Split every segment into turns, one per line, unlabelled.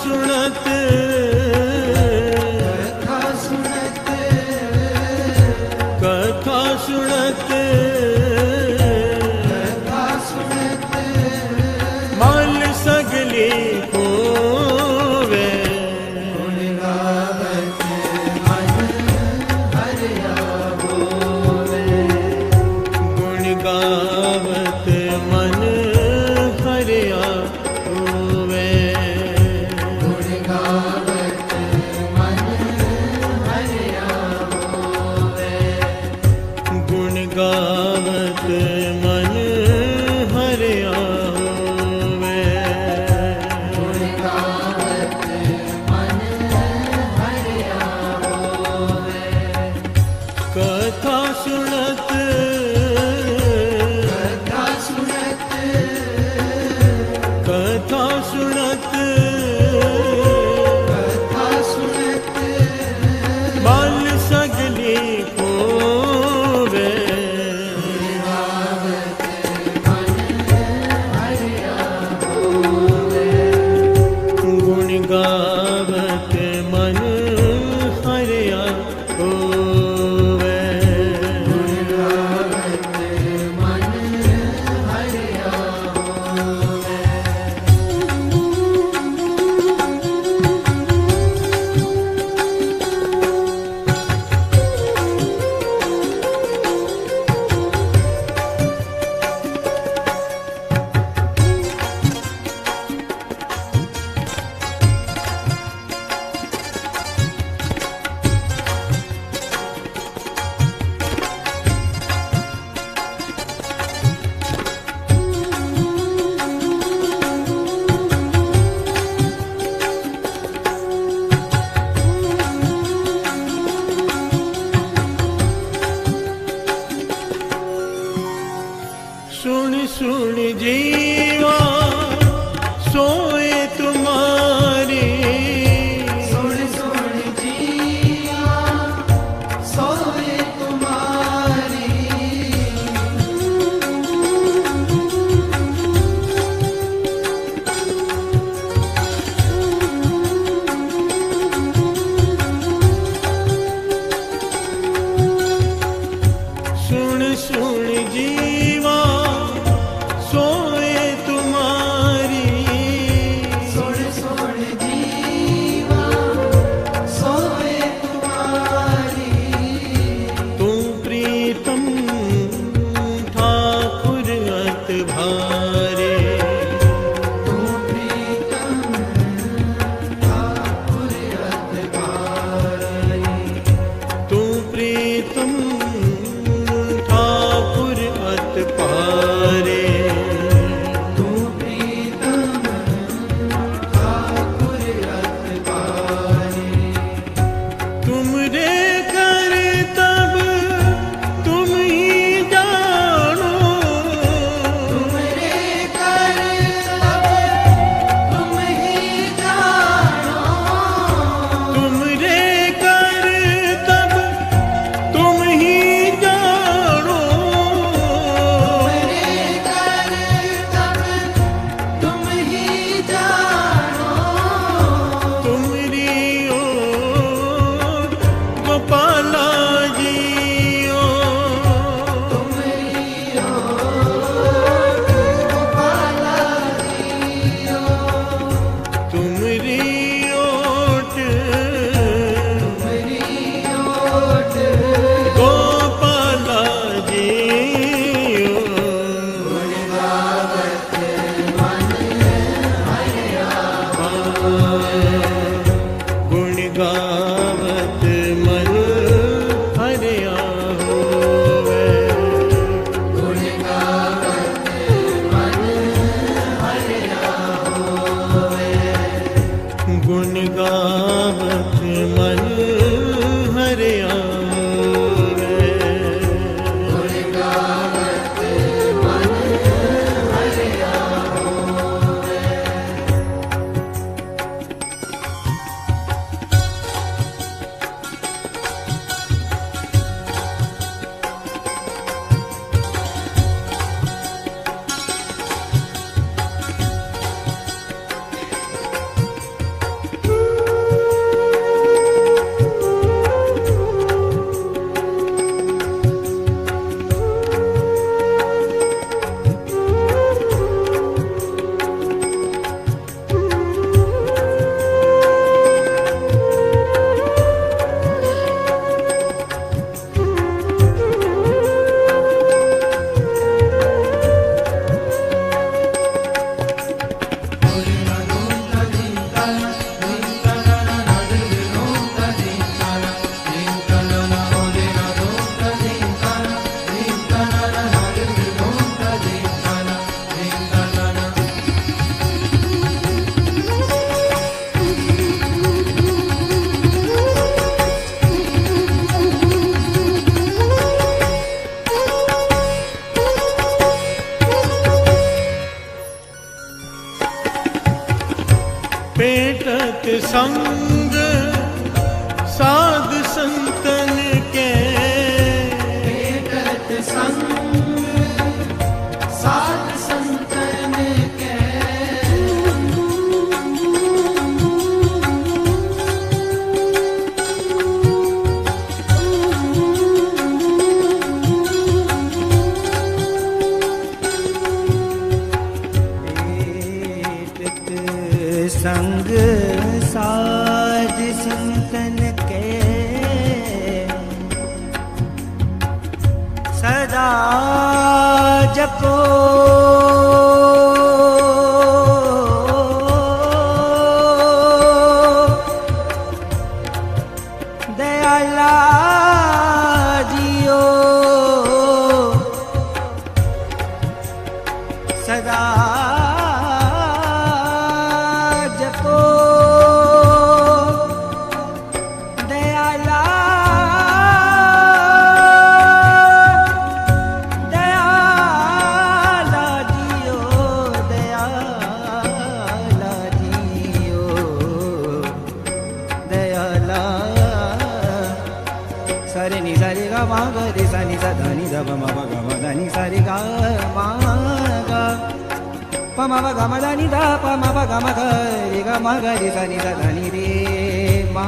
सुनत कथा सुनत मल सगली होवे गुण गावत मन हरिया होवे गुण गावत मन हरिया होवे गुण भेटत संग साध संतन के,
भेटत संग साध संतन के।
संग साध संतन के सदा जपो दयाला जियो सदा मा ग रे सा नि सा धा नि धा प म प ग म धा नि सा रे ग मा ग प म प ग म धा नि धा प म प ग म ग रे ग म ग रे सा नि सा धा नि रे मा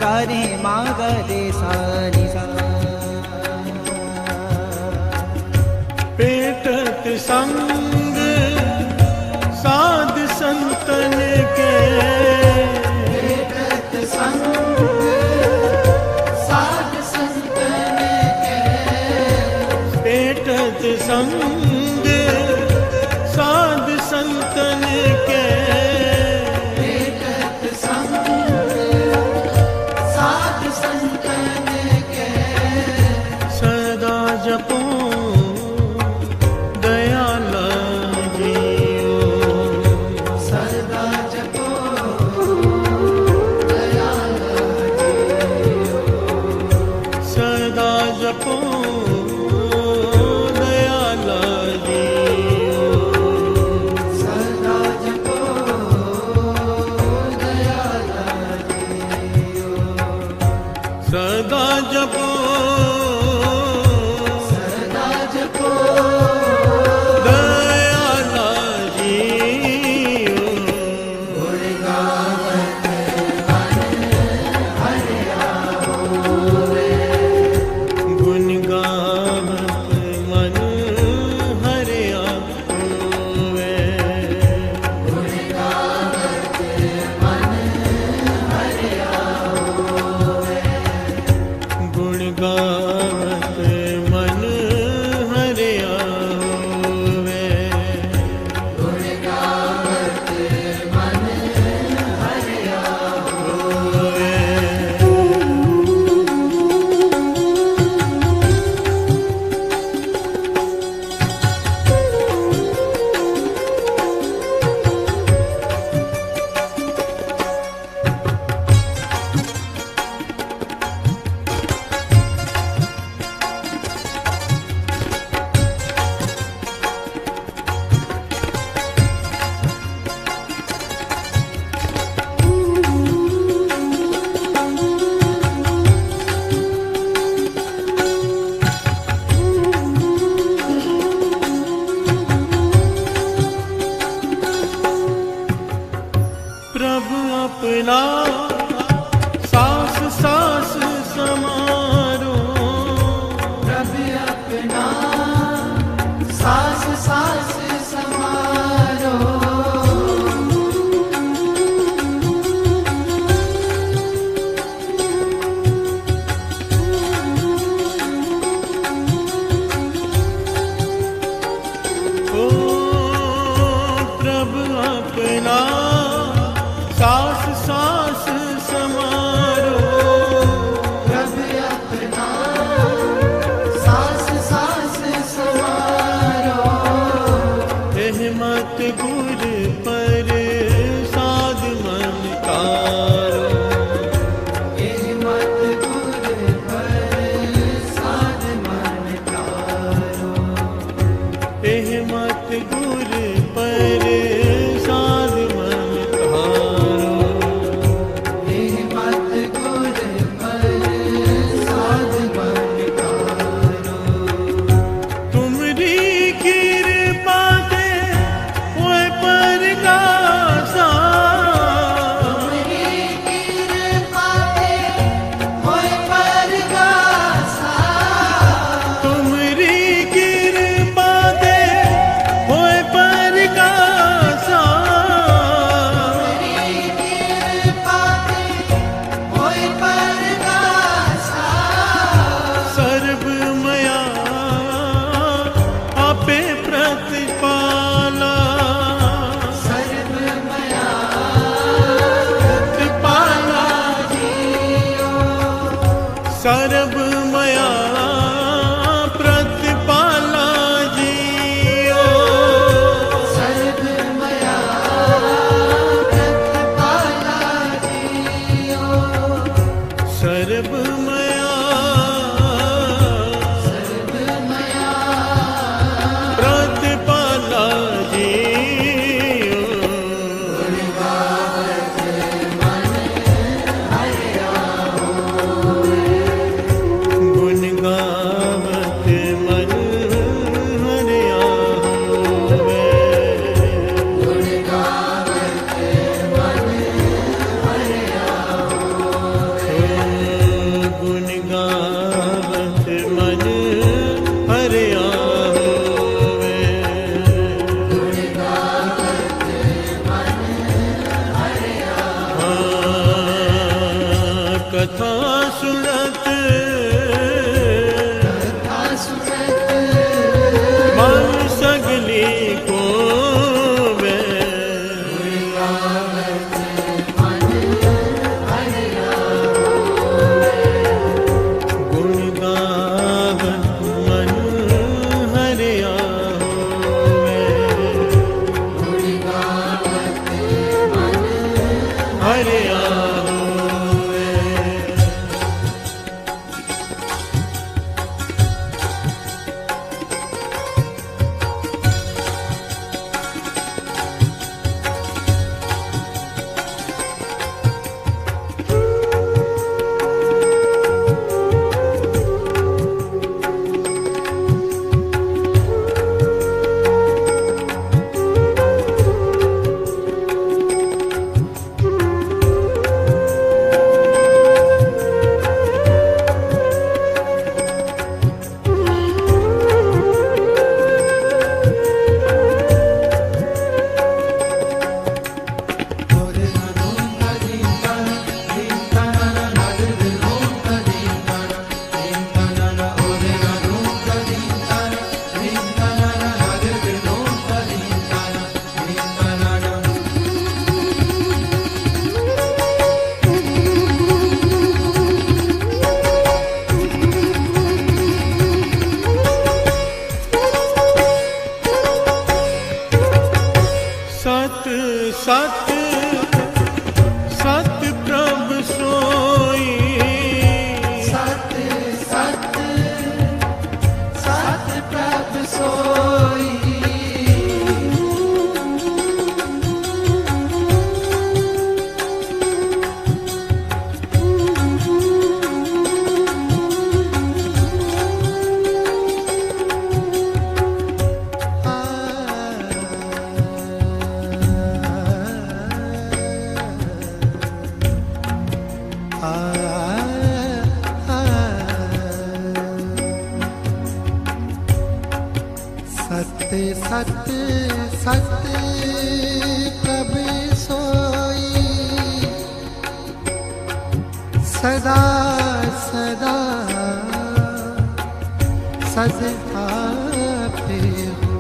ग रे मा ग रे सा नि सा।
भेटत संग साध संतन के,
भेटत संग साध संतन के।
भेटत संग साध संतन के,
भेटत संग साध संतन के।
सदा जपो दयाला जियो,
सदा जपो दयाला जियो,
सदा जपो दयाला जियो,
सदा जपो दयाला जियो,
सदा जपो
सदा जपो
दयाला जियो।
गुण गावत मन हरिया होवे,
गुण गावत मन हरिया होवे,
गुण गावत मन हरिया होवे,
गुण गावत मन हरिया होवे,
गुण गावत मन हरिया
होवे। प्रभु अपना सास सास समारो,
प्रभु अपना सास सास समारो,
ओ प्रभु अपना सास सास समारो,
प्रभु अपना सास सास समारो,
हिम्मत गुर पर साध मन तारो,
हिम्मत गुर पर साध मन तारो,
हिम्मत गुर पर साध मन तारो। सत सत प्रभ सोई,
सत सत सत प्रभ सोई। सत्य सत्य सत्य प्रभु सोई, सदा सदा सदा पे हो,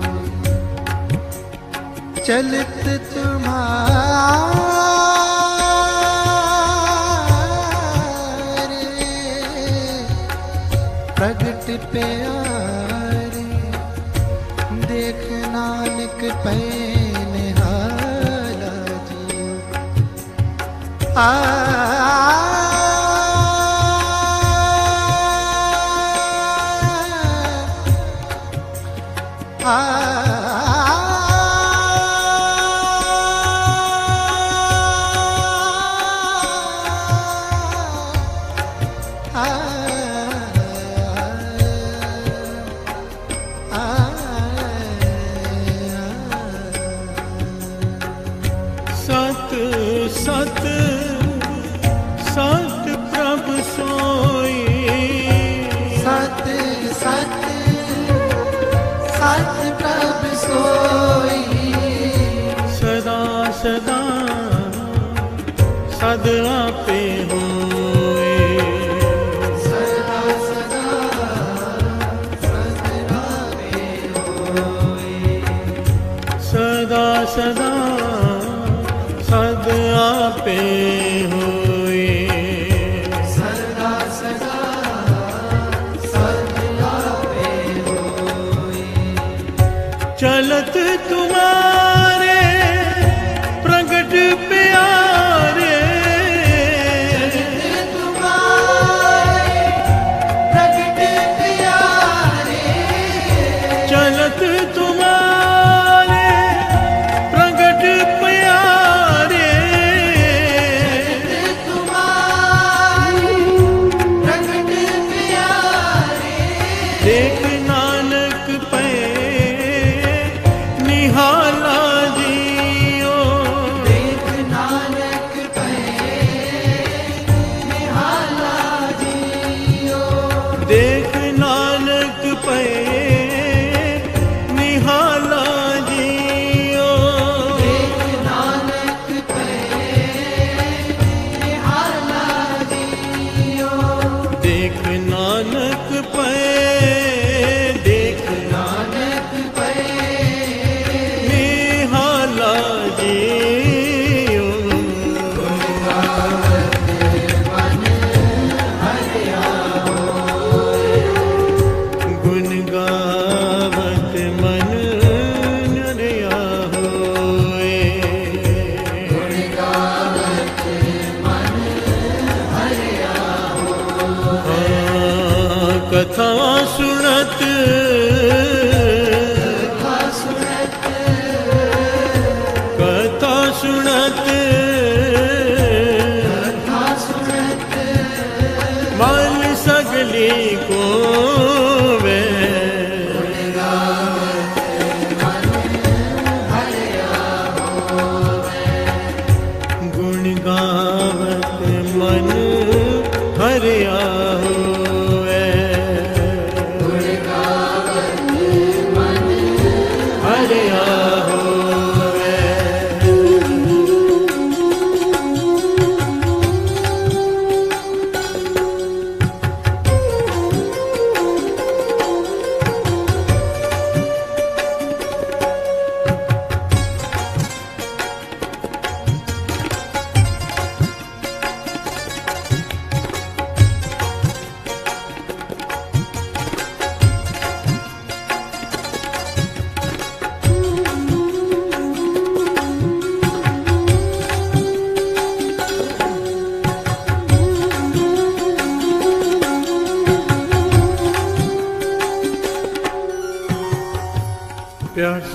चलित तुम्हारे प्रगट प्यारे, देख नानक पै निहाला जी।
सत सत सत प्रभ सोई,
सत सत सत प्रभ सोई,
सदा सदा सद आपे होए,
सदा सदा सदा पे होए,
सदा सदा सद आपे होए,
सदा सदा सदा पे होए।
चलत तुम्हारे प्रगट प्यारे,
तुम्हारे प्रगट प्यारे,
चलत तुम्हारे प्रगट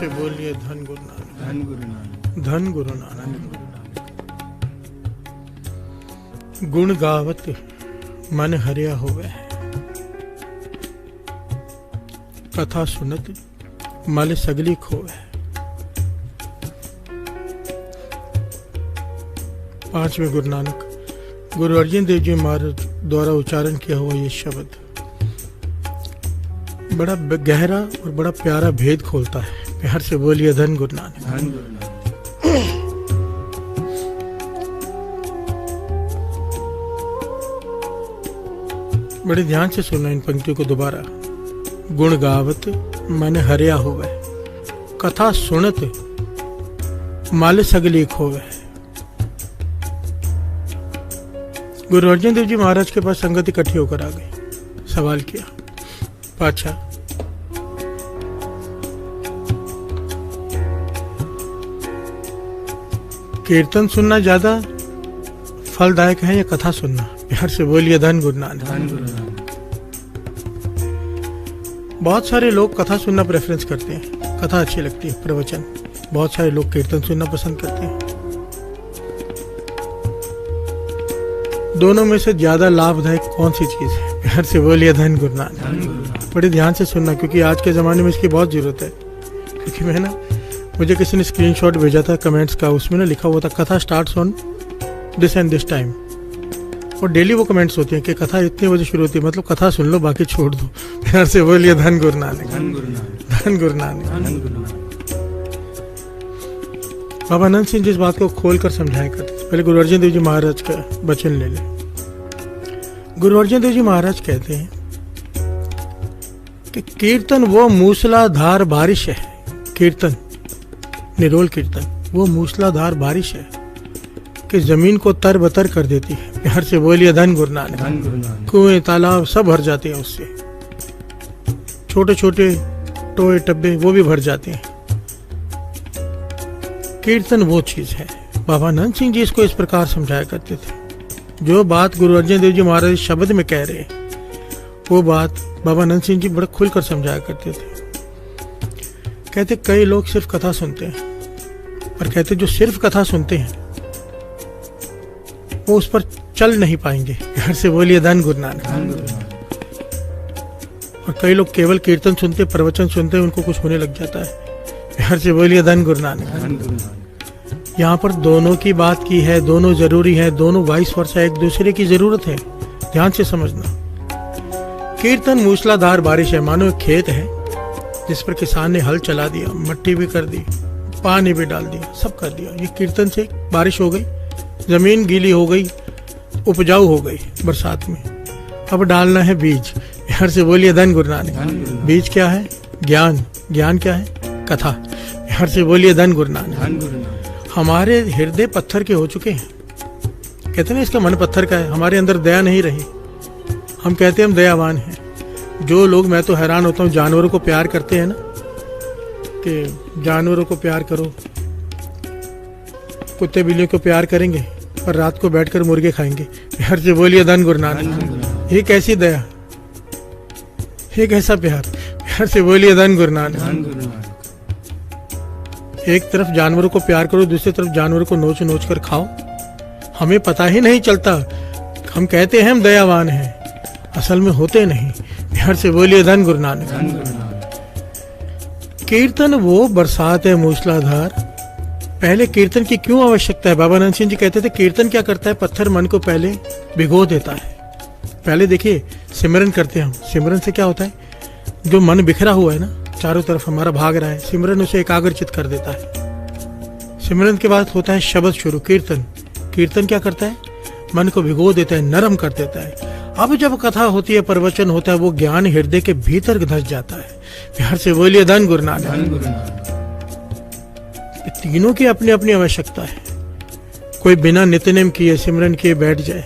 से बोलिए धन गुरु नानक,
धन गुरु नानक,
धन गुरु नानक। गुण गावत मन हरिया होवे, कथा सुनत मल सगली खोवे। 5वें गुरु नानक गुरु अर्जन देव जी महाराज द्वारा उच्चारण किया हुआ ये शब्द बड़ा गहरा और बड़ा प्यारा भेद खोलता है। प्यार से बोलिए धन गुरु नानक,
धन गुरु नानक।
बड़े ध्यान से सुनना इन पंक्तियों को दोबारा। गुण गावत मन हरिया होवे, कथा सुनत मल सगली खोवे। गुरु अर्जन देव जी महाराज के पास संगत इकट्ठी होकर आ गई। सवाल किया, पाछा कीर्तन सुनना ज्यादा फलदायक है या कथा सुनना? प्यार से बोलिए धन गुरु नानक,
धन गुरु नानक।
बहुत सारे लोग कथा सुनना प्रेफरेंस करते हैं, कथा अच्छी लगती है, प्रवचन। बहुत सारे लोग कीर्तन सुनना पसंद करते हैं। दोनों में से ज्यादा लाभदायक कौन सी चीज है? प्यार से बोलिए धन गुरु नानक,
धन गुरु नानक।
बड़े ध्यान से सुनना, क्योंकि आज के ज़माने में इसकी बहुत ज़रूरत है। क्योंकि मैं ना, मुझे किसी ने स्क्रीनशॉट भेजा था कमेंट्स का, उसमें ना लिखा हुआ था कथा starts on this and this time. और डेली वो कमेंट्स होते हैं कि कथा इतने बजे शुरू होती है, मतलब कथा सुन लो बाकी छोड़ दो। प्यार से बोलिए धन गुरु नानक,
धन गुरु नानक,
धन गुरु नानक।
धन गुरु नानक।
बाबा अनंत सिंह जिस बात को खोल कर समझाया करते थे, पहले गुरु अर्जन देव जी महाराज का वचन ले लें। गुरु अर्जन देव जी महाराज कहते हैं कि कीर्तन वो मूसलाधार बारिश है। कीर्तन, निरोल कीर्तन वो मूसलाधार बारिश है कि जमीन को तरबतर कर देती है। प्यार से बोलिए धन गुरु नानक,
धन गुरु नानक।
कुएं तालाब सब भर जाते हैं उससे, छोटे छोटे टोए टब्बे वो भी भर जाते हैं। कीर्तन वो चीज है। बाबा अनंत सिंह जी इसको इस प्रकार समझाया करते थे। जो बात गुरु अर्जन देव जी महाराज शब्द में कह रहे हैं, वो बात बाबा अनंत सिंह जी बड़ा खुलकर समझाया करते थे। कहते कई लोग सिर्फ कथा सुनते हैं, और कहते जो सिर्फ कथा सुनते हैं वो उस पर चल नहीं पाएंगे। घर से बोलिए धन गुरु नानक,
धन गुरु नानक।
और कई लोग केवल कीर्तन सुनते, प्रवचन सुनते, उनको कुछ होने लग जाता है। घर से बोलिए धन गुरु नानक,
धन गुरु नानक।
यहाँ पर दोनों की बात की है, दोनों जरूरी है, दोनों वाइस वर्सा एक दूसरे की जरूरत है। ध्यान से समझना। कीर्तन मूसलाधार बारिश है, मानो एक खेत है जिस पर किसान ने हल चला दिया, मट्टी भी कर दी, पानी भी डाल दिया, सब कर दिया। ये कीर्तन से बारिश हो गई, जमीन गीली हो गई, उपजाऊ हो गई बरसात में। अब डालना है बीज। यार से बोलिए धन गुरु नानक। बीज क्या है? ज्ञान। ज्ञान क्या है? कथा। यार से बोलिए धन गुरु नानक।
धन गुरु नानक।
हमारे हृदय पत्थर के हो चुके हैं। कहते हैं इसका मन पत्थर का है, हमारे अंदर दया नहीं रही। हम कहते हैं हम दयावान हैं। जो लोग, मैं तो हैरान होता हूँ, जानवरों को प्यार करते हैं ना, कि जानवरों को प्यार करो, कुत्ते बिल्लियों को प्यार करेंगे और रात को बैठकर मुर्गे खाएंगे। प्यार से बोलिए धन गुरु नानक। ये कैसी दया, ये कैसा प्यार। प्यार से बोलिए धन गुरु नानक।
धन गुरु नानक।
एक तरफ जानवरों को प्यार करो, दूसरी तरफ जानवरों को नोच नोच कर खाओ। हमें पता ही नहीं चलता। हम कहते हैं हम दयावान हैं, असल में होते नहीं। प्यार से बोलिए धन गुरु नानक।
धन गुरु नानक।
कीर्तन वो बरसात है मूसलाधार। पहले कीर्तन की क्यों आवश्यकता है? बाबा अनंत सिंह जी कहते थे कीर्तन क्या करता है? पत्थर मन को पहले भिगो देता है। पहले देखिए सिमरन करते हैं हम। सिमरन से क्या होता है? जो मन बिखरा हुआ है ना, चारों तरफ हमारा भाग रहा है, सिमरन उसे एकाग्रचित कर देता है। सिमरन के बाद होता है शब्द शुरू, कीर्तन। कीर्तन क्या करता है? मन को भिगो देता है, नरम कर देता है। अब जब कथा होती है, प्रवचन होता है, वो ज्ञान हृदय के भीतर धस जाता है। प्यार से बोलिए धन गुरु नानक।
धन गुरु नानक।
तीनों की अपनी अपनी आवश्यकता है। कोई बिना नित्यनेम किए, सिमरन किए बैठ जाए,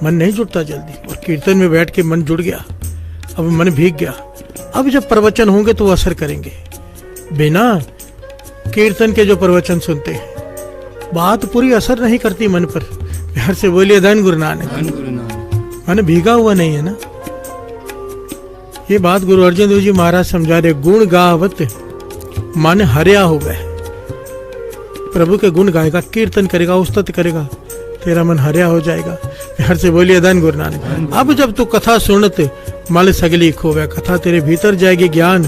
मन नहीं जुड़ता जल्दी। और कीर्तन में बैठ के मन जुड़ गया, अब मन भीग गया। अब जब प्रवचन होंगे तो वो असर करेंगे। बिना कीर्तन के जो प्रवचन सुनते हैं, बात पूरी असर नहीं करती मन पर। प्यार से बोलिए धन गुरु नानक।
धन गुरु नानक।
मन भीगा हुआ नहीं है ना। ये बात गुरु अर्जन देव जी महाराज समझा रहे। गुण गावत मन हरिया होवे। प्रभु के गुण गाएगा, कीर्तन करेगा, स्तुति करेगा, तेरा मन हरिया हो जाएगा। प्यार से बोलिए धन गुरु नानक। अब जब तू कथा सुनते मल सगली खोवे, कथा तेरे भीतर जाएगी, ज्ञान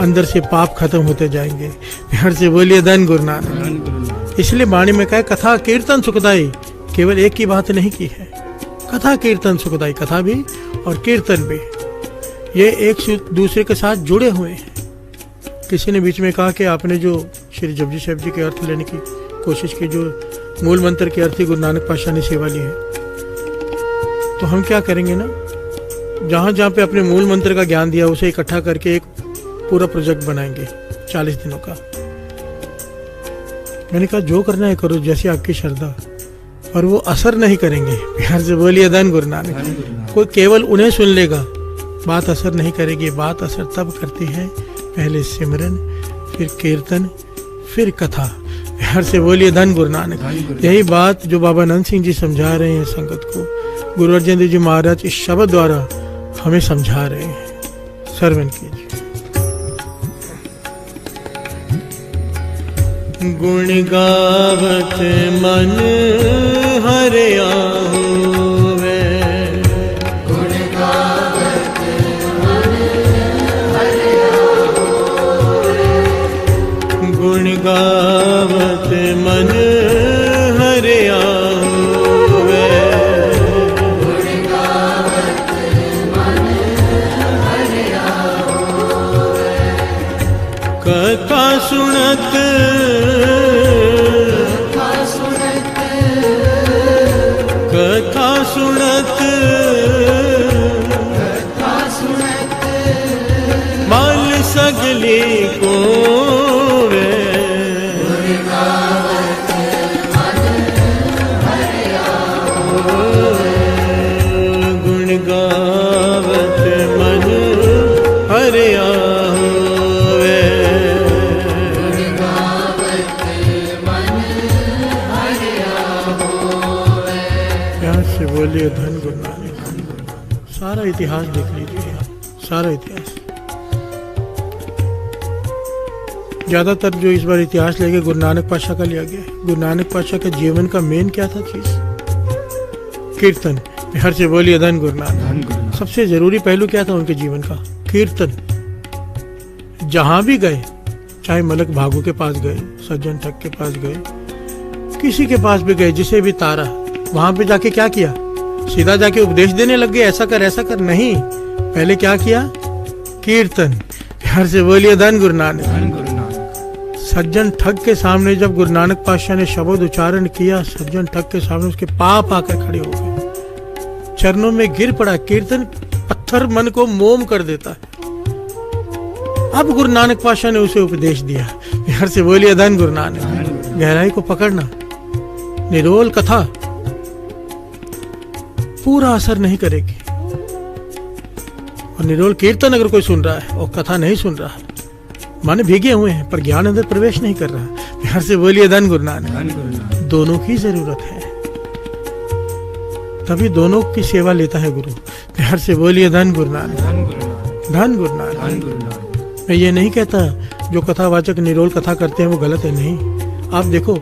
अंदर से पाप खत्म होते जाएंगे। प्यार से बोलिए धन गुरु नानक। इसलिए वाणी में कहा कथा कीर्तन सुखदाई, केवल एक ही बात नहीं की है, कथा कीर्तन सुखदाई, कथा भी और कीर्तन भी, ये एक दूसरे के साथ जुड़े हुए हैं। किसी ने बीच में कहा कि आपने जो श्री जपजी साहिब जी के अर्थ लेने की कोशिश की, जो मूल मंत्र के अर्थ ही गुरु नानक पातशाह ने सेवा ली है, तो हम क्या करेंगे ना, जहाँ जहाँ पे अपने मूल मंत्र का ज्ञान दिया उसे इकट्ठा करके एक पूरा प्रोजेक्ट बनाएंगे 40 दिनों का। मैंने कहा जो करना है करो, जैसी आपकी श्रद्धा, पर वो असर नहीं करेंगे। प्यार से बोलिए धन गुरु नानक। कोई केवल उन्हें सुन लेगा, बात असर नहीं करेगी। बात असर तब करती है, पहले सिमरन, फिर कीर्तन, फिर कथा। प्यार से बोलिए धन गुरु नानक। यही बात जो बाबा नंद सिंह जी समझा रहे हैं संगत को, गुरु अर्जन देव जी महाराज इस शब्द द्वारा हमें समझा रहे हैं। सर्वन कीजिए। गुण गावत मन हरिया होवे,
गुण गावत मन हरिया होवे,
गुण गावत मन हरिया होवे,
गुण गावत मन हरिया होवे,
कथा सुनत कथा सुनत माल सगली को वे, गुण गावत मन हरिया होवे, प्यार से बोलिए धन गुरु नानक। सारा इतिहास देख लीजिए, सारा इतिहास। ज्यादातर जो इस बार इतिहास लेके गुरु नानक पातशाह का लिया गया है। गुरु नानक पातशाह के जीवन का मेन क्या था चीज? कीर्तन। प्यार से बोलिए धन गुरु नानक। सबसे जरूरी पहलू क्या था उनके जीवन का? कीर्तन। जहां भी गए, चाहे मलक भागु के पास गए, सज्जन ठग के पास गए, किसी के पास भी गए, जिसे भी तारा, वहां पे जाके क्या किया? सीधा जाके उपदेश देने लग गए, ऐसा कर ऐसा कर, नहीं। पहले क्या किया? कीर्तन। प्यार से बोलिए धन गुरु नानक। सज्जन ठग के सामने जब गुरु नानक पातशाह ने शब्द उच्चारण किया, सज्जन ठग के सामने उसके पाप आकर खड़े हो गए, चरणों में गिर पड़ा। कीर्तन पत्थर मन को मोम कर देता है। अब गुरु नानक पातशाह ने उसे उपदेश दिया। प्यार से बोलिए धन गुरु नानक। गहराई को पकड़ना। निरोल कथा पूरा असर नहीं करेगी, और निरोल कीर्तन अगर कोई सुन रहा है और कथा नहीं सुन रहा है, मन भीगे हुए हैं पर ज्ञान अंदर प्रवेश नहीं कर रहा। प्यार से बोलिए धन गुरु नानक। दोनों की जरूरत है, तभी दोनों की सेवा लेता है गुरु। प्यार से बोलिए धन गुरु नानक। धन गुरु नानक। मैं ये नहीं कहता जो कथावाचक निरोल कथा करते हैं वो गलत है, नहीं। आप देखो,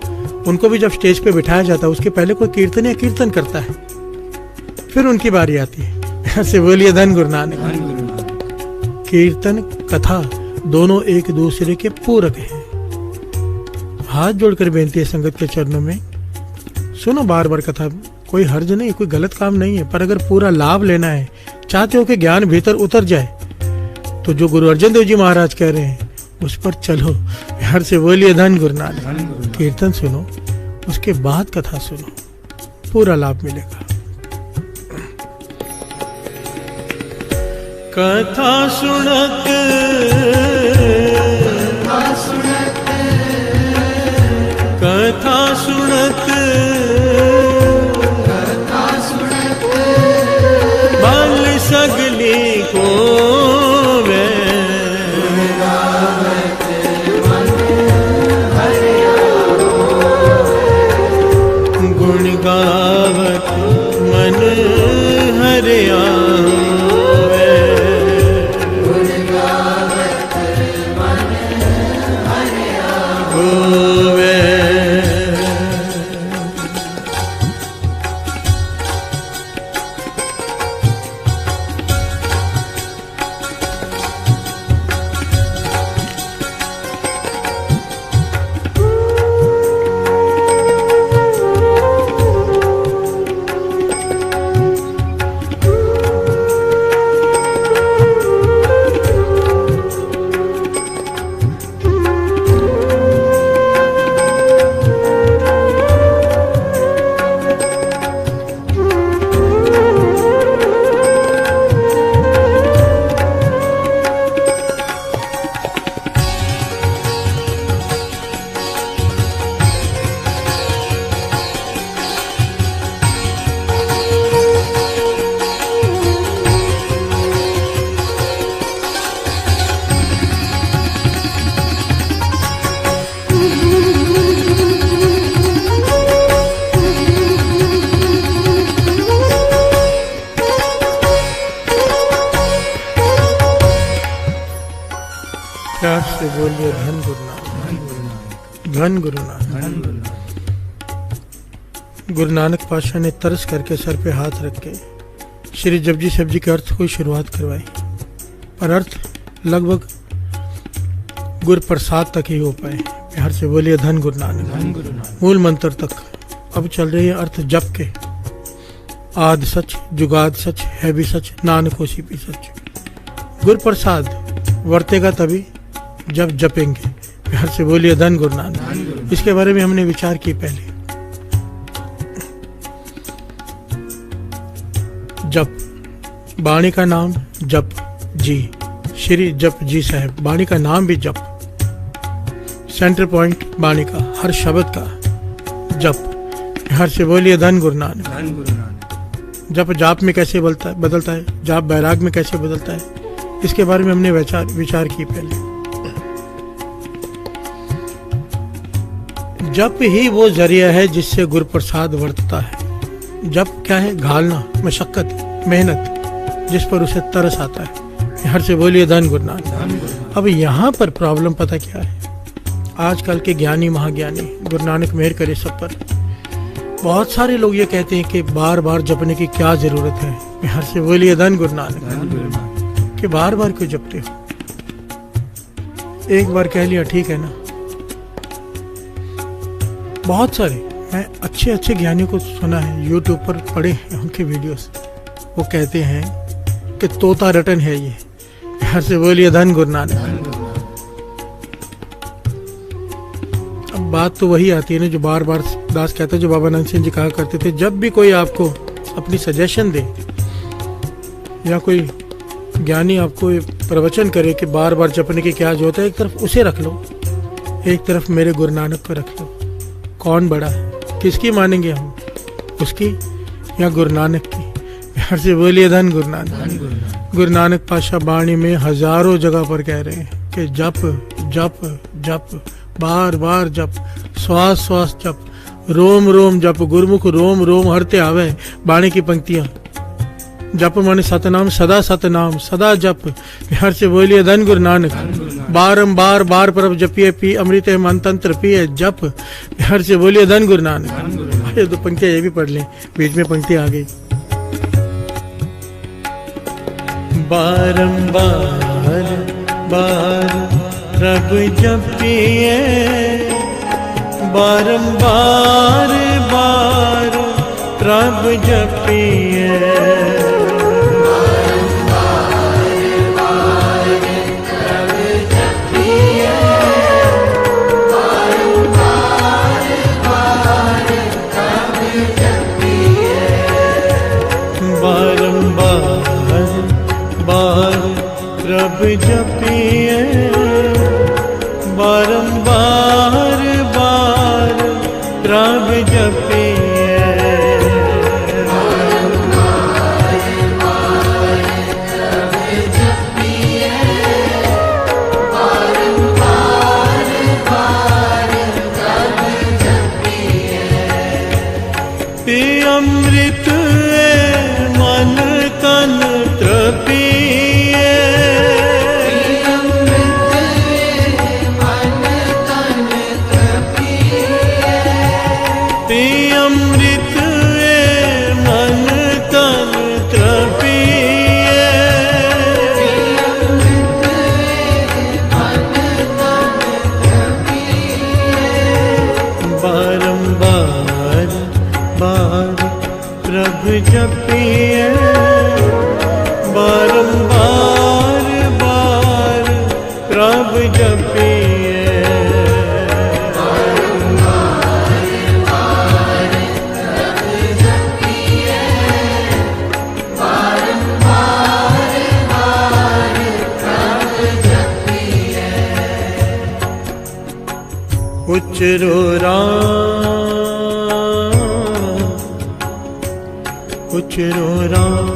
उनको भी जब स्टेज पे बिठाया जाता है उसके पहले कोई कीर्तन या कीर्तन करता है, फिर उनकी बारी आती है। प्यार से बोलिए धन गुरु नानक। कीर्तन कथा दोनों एक दूसरे के पूरक हैं। हाथ जोड़कर बेनती है संगत के चरणों में, सुनो बार बार कथा, कोई हर्ज नहीं, कोई गलत काम नहीं है, पर अगर पूरा लाभ लेना है, चाहते हो कि ज्ञान भीतर उतर जाए, तो जो गुरु अर्जन देव जी महाराज कह रहे हैं उस पर चलो। प्यार से बोलिए धन गुरु नानक। कीर्तन सुनो, उसके बाद कथा सुनो, पूरा लाभ मिलेगा। कथा सुनत कथा सुनत बल सगली को वे, गुण गावत मन हरिया होवे, से बोलिए धन गुरु नानक, धन गुरु नानक। गुरु नानक पातशाह ने तरस करके सर पे हाथ रख के श्री जपजी साहिब जी के अर्थ को शुरुआत करवाई, पर अर्थ लगभग गुरु प्रसाद तक ही हो पाए। बिहार से बोलिए धन गुरु नानक, मूल मंत्र तक। अब चल रही है अर्थ जप के, आद सच जुगाद सच है भी सच नानक होसी भी सच। गुरु प्रसाद वर्तेगा तभी जब जपेंगे। बिहार से बोलिए धन गुरु नानक। इसके बारे में हमने विचार की पहले। जप, बाणी का नाम जप जी, श्री जप जी साहब, बाणी का नाम भी जप, सेंटर पॉइंट बाणी का, हर शब्द का जप। बिहार से बोलिए धन गुरु नानक। जप जाप में कैसे बदलता है, जाप बैराग में कैसे बदलता है, इसके बारे में हमने विचार की पहले। जप ही वो जरिया है जिससे गुरु प्रसाद वर्तता है। जप क्या है? घालना, मशक्कत, मेहनत, जिस पर उसे तरस आता है। हर से बोलिए धन गुरु नानक। अब यहाँ पर प्रॉब्लम पता क्या है? आजकल के ज्ञानी महाज्ञानी, गुरु नानक मेहर करे सब पर, बहुत सारे लोग ये कहते हैं कि बार बार जपने की क्या जरूरत है। हर से बोलिए धन गुरु नानक। कि बार बार क्यों जपते हो? एक बार कह लिया ठीक है ना। बहुत सारे, मैं अच्छे अच्छे ज्ञानियों को सुना है, यूट्यूब पर पढ़े हैं उनके वीडियोस, वो कहते हैं कि तोता रटन है ये। हर से बोलिए धन गुरु नानक। अब बात तो वही आती है ना जो बार बार दास कहता है, जो बाबा नानक सिंह जी कहा करते थे, जब भी कोई आपको अपनी सजेशन दे या कोई ज्ञानी आपको प्रवचन करे कि बार बार जपने की क्या जरूरत है, एक तरफ उसे रख लो, एक तरफ मेरे गुरु नानक को रख लो। कौन बड़ा है? किसकी मानेंगे हम, उसकी या गुरु नानक की? बिहार से बोलिए धन गुरु नानक। गुरु नानक पातशाह बाणी में हजारों जगह पर कह रहे हैं कि जप जप जप, बार बार जप, श्वास श्वास जप, रोम रोम जप, गुरुमुख रोम रोम हरते आवे। बाणी की पंक्तियां। जप माने सतनाम, सदा सतनाम, सदा जप। बिहार से बोलिए धन गुरु नानक। बारंबार बार परब जपिए पी अमृत मन तंत्र पिए जप। बिहार से बोलिए धन गुरु नानक। ये दो पंक्तियां ये भी पढ़ लें, बीच में पंक्ति आ गई। बारंबार बार रब जपिए, बारंबार बार रब जपिए, रब जपिए, बारंबार बार रब जपिए। पी अमृत मन तन तृपिए, जपिए, बारंबार बार रब जपिए। उचरो राम, उचरो राम,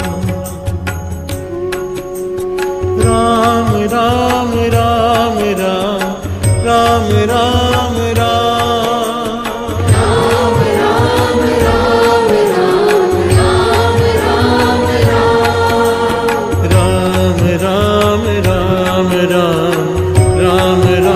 राम राम राम राम राम राम राम राम राम राम राम राम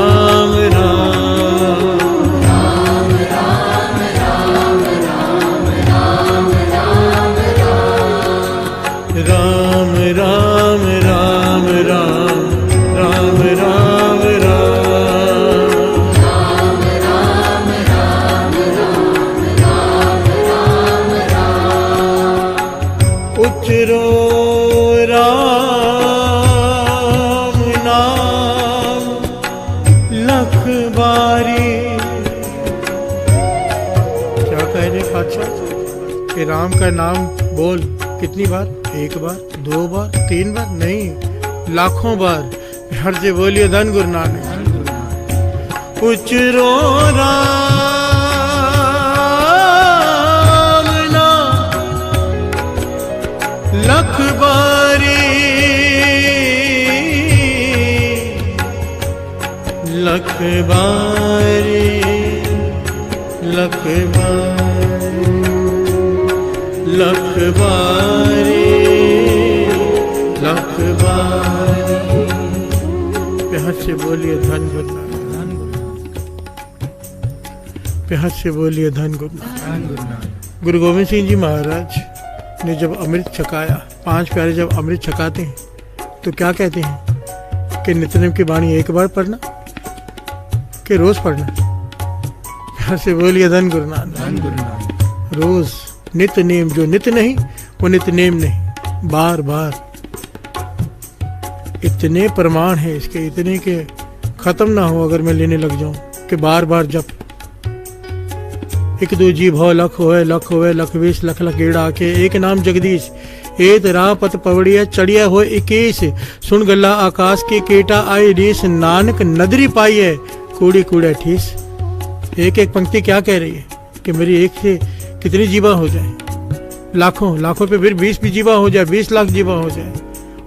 कह रहे पातशाह कि राम का नाम बोल कितनी बार? 1 बार, 2 बार, 3 बार नहीं, लाखों बार। हर से बोलिए धन गुरु नानक। उचरो राम नाम लख बारी, लख बारी, लख बारी, लख बारी, लख बारी। प्यार से बोलिए धन गुरु नानक। प्यार से बोलिए धन गुरु नानक। गुरु गोविंद सिंह जी महाराज ने जब अमृत छकाया, 5 प्यारे जब अमृत छकाते हैं तो क्या कहते हैं कि नित्यनेम की वाणी 1 बार पढ़ना कि रोज पढ़ना? प्यार से बोलिए धन गुरु नानक। रोज नित्य नेम, जो नित्य नहीं वो नित्य नेम नहीं, बार बार। इतने प्रमाण है इसके, इतने के खत्म ना हो अगर मैं लेने लग जाऊं कि बार बार जप। 1 2 जी भव लख होए, लख होए, लख 20 लख लख गेड़ा आके, एक नाम जगदीश। एत राह पत पवड़िया चढ़िया हो 21, सुन गल्ला आकाश के केटा आए रीस, नानक नदरी पाई है कूड़ी कूड़ा ठीस। एक एक पंक्ति क्या कह रही है कि मेरी एक से कितनी जीवा हो जाए? लाखों, लाखों पे फिर 20 भी जीवा हो जाए, 20 लाख जीवा हो जाए,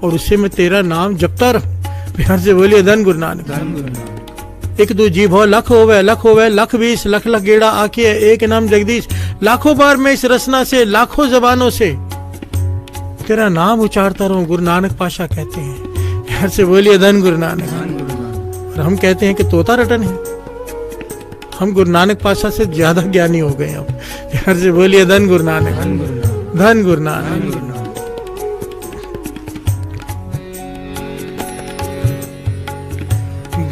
और उससे मैं तेरा नाम जपता रहूं। प्यार से बोलिए धन गुरु नानक। 1 2 जी भव लख होवे, लख होवे, लख 20 लख लख गेड़ा आके, एक नाम जगदीश। लाखों बार मैं इस रचना से, लाखों जबानों से तेरा नाम उचारता रहूं, गुरु नानक पाशा कहते हैं। प्यार से बोलिए धन गुरु नानक। और हम कहते हैं कि तोता रटन है, हम गुरु नानक पाशा से ज्यादा ज्ञानी हो गए अब। प्यार से बोलिए धन गुरु नानक। धन गुरु नानक।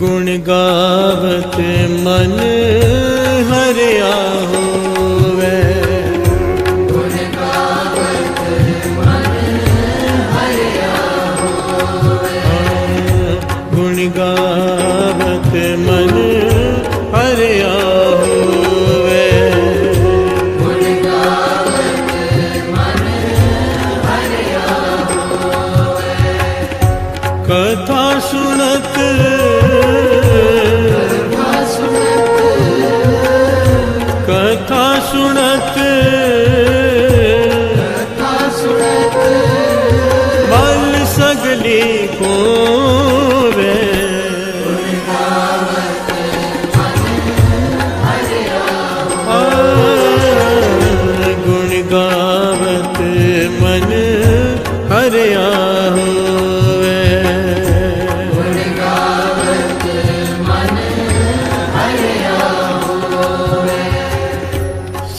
गुण गावत मन हरिया होवे,
गुण गावत मन हरिया होवे,
गुण गावत मन हरिया होवे,
गुण गावत मन हरिया होवे,
कथा सुनत कथा सुनत बल सगली को वे, गुण गावत मन हरिया होवे,
गुण गावत मन हरिया होवे।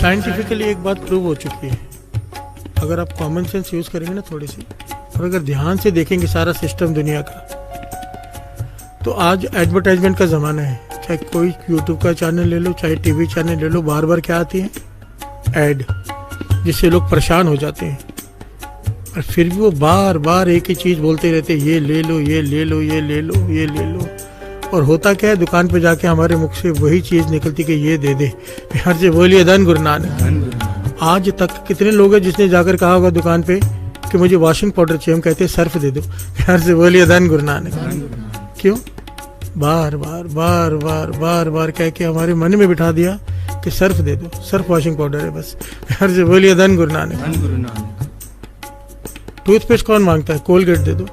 साइंटिफिकली एक बात प्रूव हो चुकी है, अगर आप कॉमन सेंस यूज करेंगे ना थोड़ी सी, और अगर ध्यान से देखेंगे सारा सिस्टम दुनिया का, तो आज एडवर्टाइजमेंट का ज़माना है। चाहे कोई यूट्यूब का चैनल ले लो, चाहे टीवी चैनल ले लो, बार बार क्या आती है? ऐड, जिससे लोग परेशान हो जाते हैं। और फिर भी वो बार बार एक ही चीज़ बोलते रहते हैं, ये ले लो, ये ले लो, ये ले लो, ये ले लो। और होता क्या है, दुकान पे जाके हमारे मुख से वही चीज़ निकलती कि ये दे दे। प्यार से बोलिए धन गुरु नानक। आज तक कितने लोग हैं जिसने जाकर कहा होगा दुकान पे कि मुझे वॉशिंग पाउडर चाहिए, हम कहते हैं सर्फ दे दो। प्यार से बोलिए धन गुरु नानक। क्यों? बार बार बार बार बार बार कह के हमारे मन में बिठा दिया कि सर्फ दे दो, सर्फ वॉशिंग पाउडर है बस। प्यार से बोलिए धन गुरु नानक। टूथपेस्ट कौन मांगता है? कोलगेट दे दो।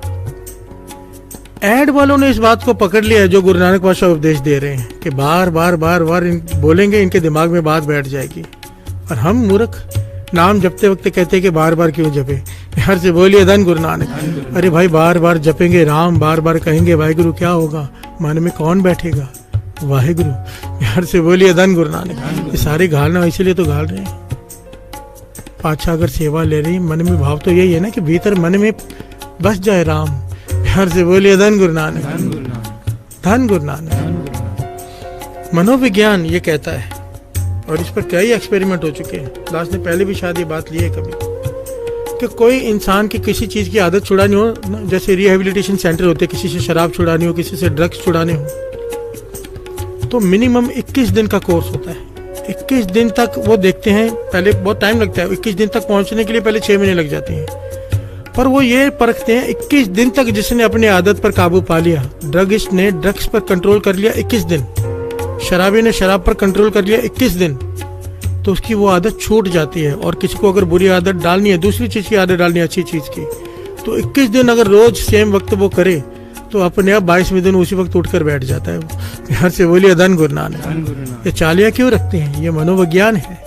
एड वालों ने इस बात को पकड़ लिया है जो गुरु नानक पातशाह उपदेश दे रहे हैं कि बार बार बार बार बोलेंगे, इनके दिमाग में बात बैठ जाएगी। और हम मूर्ख नाम जपते वक्त कहते हैं कि बार बार क्यों जपे। प्यार से बोलिए धन गुरु नानक। अरे भाई, बार बार जपेंगे राम, बार बार कहेंगे वाहिगुरु, क्या होगा? मन में कौन बैठेगा? वाहिगुरु। प्यार से बोलिए धन गुरु नानक। ये सारे घालना इसीलिए तो घाल रहे हैं। पातशाह अगर सेवा ले रही, मन में भाव तो यही है ना कि भीतर मन में बस जाए राम। प्यार से बोलिए धन गुरु नानक। धन गुरु नानक। मनोविज्ञान ये कहता है, और इस पर कई एक्सपेरिमेंट हो चुके हैं, दास ने पहले भी शायद ये बात ली है कभी, कि कोई इंसान की किसी चीज की आदत छुड़ानी हो, जैसे रिहेबिलिटेशन सेंटर होते हैं, किसी से शराब छुड़ानी हो, किसी से ड्रग्स छुड़ाने हो, तो मिनिमम 21 दिन का कोर्स होता है। 21 दिन तक वो देखते हैं, पहले बहुत टाइम लगता है 21 दिन तक पहुंचने के लिए, पहले 6 महीने लग जाते हैं, पर वो ये परखते हैं 21 दिन तक जिसने अपनी आदत पर काबू पा लिया, ड्रगिस्ट ने ड्रग्स पर कंट्रोल कर लिया 21 दिन, शराबी ने शराब पर कंट्रोल कर लिया 21 दिन, तो उसकी वो आदत छूट जाती है। और किसी को अगर बुरी आदत डालनी है, दूसरी चीज की आदत डालनी है अच्छी चीज की, तो 21 दिन अगर रोज सेम वक्त वो करे तो अपने आप 22वें दिन उसी वक्त उठकर बैठ जाता है वो। बिहार से बोलिए धन गुरु नानक। ये चालियां क्यों रखते हैं? ये मनोविज्ञान है।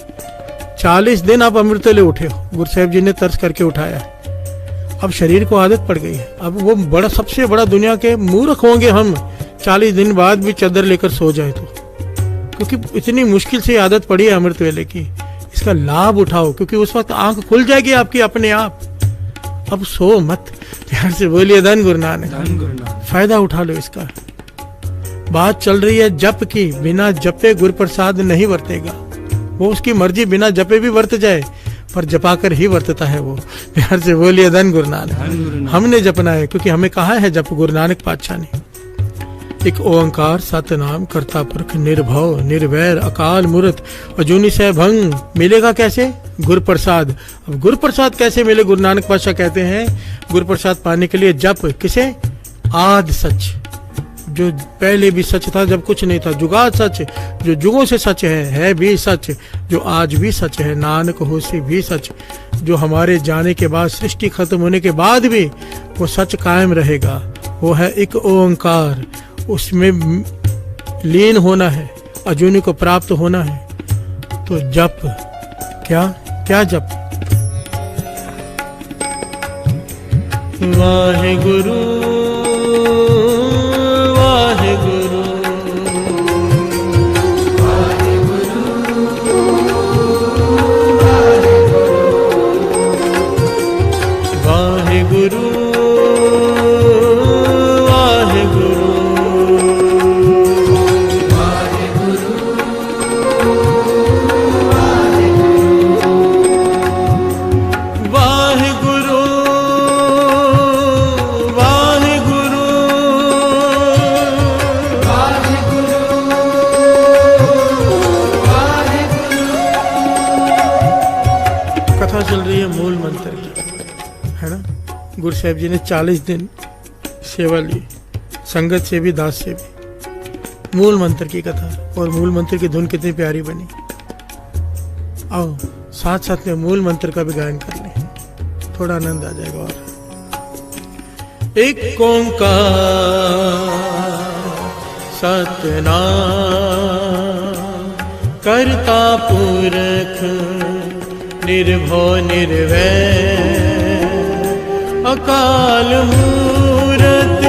40 दिन आप अमृत ले उठे हो, गुरु साहिब जी ने तर्स करके उठाया है। अब शरीर को आदत पड़ गई है। अब वो बड़ा, सबसे बड़ा दुनिया के मूर्ख होंगे हम 40 दिन बाद भी चादर लेकर सो जाए तो, क्योंकि इतनी मुश्किल से आदत पड़ी है अमृत वेले की। इसका लाभ उठाओ, क्योंकि उस वक्त आंख खुल जाएगी आपकी अपने आप। अब सो मत। ध्यान से बोलिए धन गुरु नानक। फायदा उठा लो इसका। बात चल रही है जप की, बिना जपे गुरु प्रसाद नहीं वर्तेगा। वो उसकी मर्जी, बिना जपे भी वर्त जाए, पर जपाकर ही वर्तता है वो। प्यार से बोलिए धन गुरु नानक। हमने जपना है, क्योंकि हमें कहा है जप गुरु नानक पातशाह ने। एक ओंकार सतनाम करता पुरख निर्भव निर्वैर अकाल मूर्त अजूनी सह भंग। मिलेगा कैसे? गुरु प्रसाद। अब गुरु प्रसाद कैसे मिले? गुरु नानक पातशाह कहते हैं गुरु प्रसाद पाने के लिए जप किसे? आद सच, जो पहले भी सच था जब कुछ नहीं था, जुगाद सच, जो जुगों से सच है भी सच, जो आज भी सच है, नानक होसी भी सच, जो हमारे जाने के बाद, सृष्टि खत्म होने के बाद भी वो सच कायम रहेगा। वो है एक ओंकार। उसमें लीन होना है, अजूनी को प्राप्त होना है। तो जप क्या क्या जप? वाहे गुरु वाहे गुरु वाहे गुरु वाहे गुरु वाहे गुरु चल रही है मूल मंत्र की, है ना। गुरु साहिब जी ने 40 दिन सेवा ली, संगत से भी, दास से भी। मूल मंत्र की कथा और मूल मंत्र की धुन कितनी प्यारी बनी। आओ साथ साथ में मूल मंत्र का भी गायन कर लें, थोड़ा आनंद आ जाएगा। और एक ओंकार सतनाम करता पुरख निर्भव निर्वैर अकाल मूरत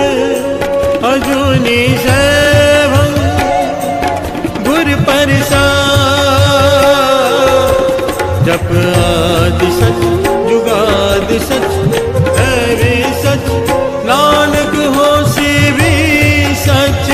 अजूनी सैभं गुरु प्रसाद। जप आदि सच जुगाद सच है भी सच, नानक होसी भी सच।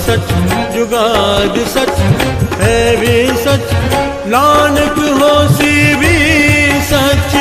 सच जुगाद सच है भी सच, नानक होसी भी सच।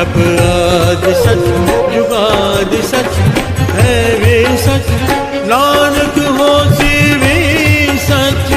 जब आद सच जुगाद सच है वे सच, नानक होसी वे सच।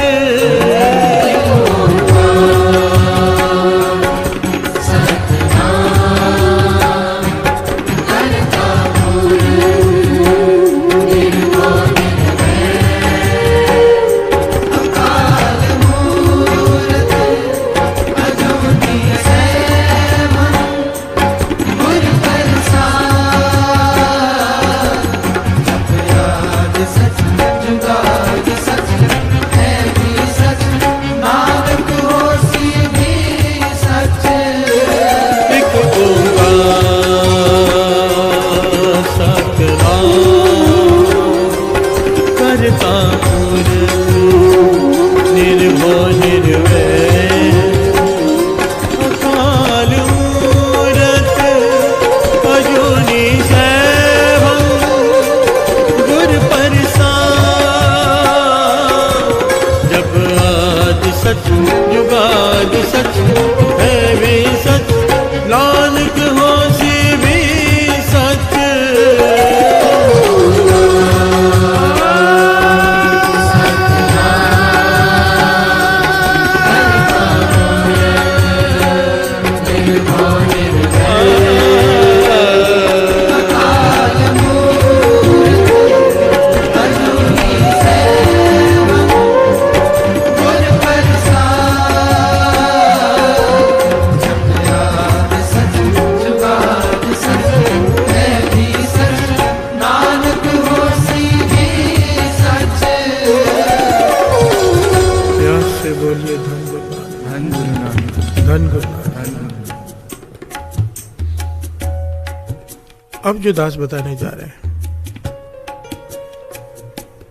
अब जो दास बताने जा रहे हैं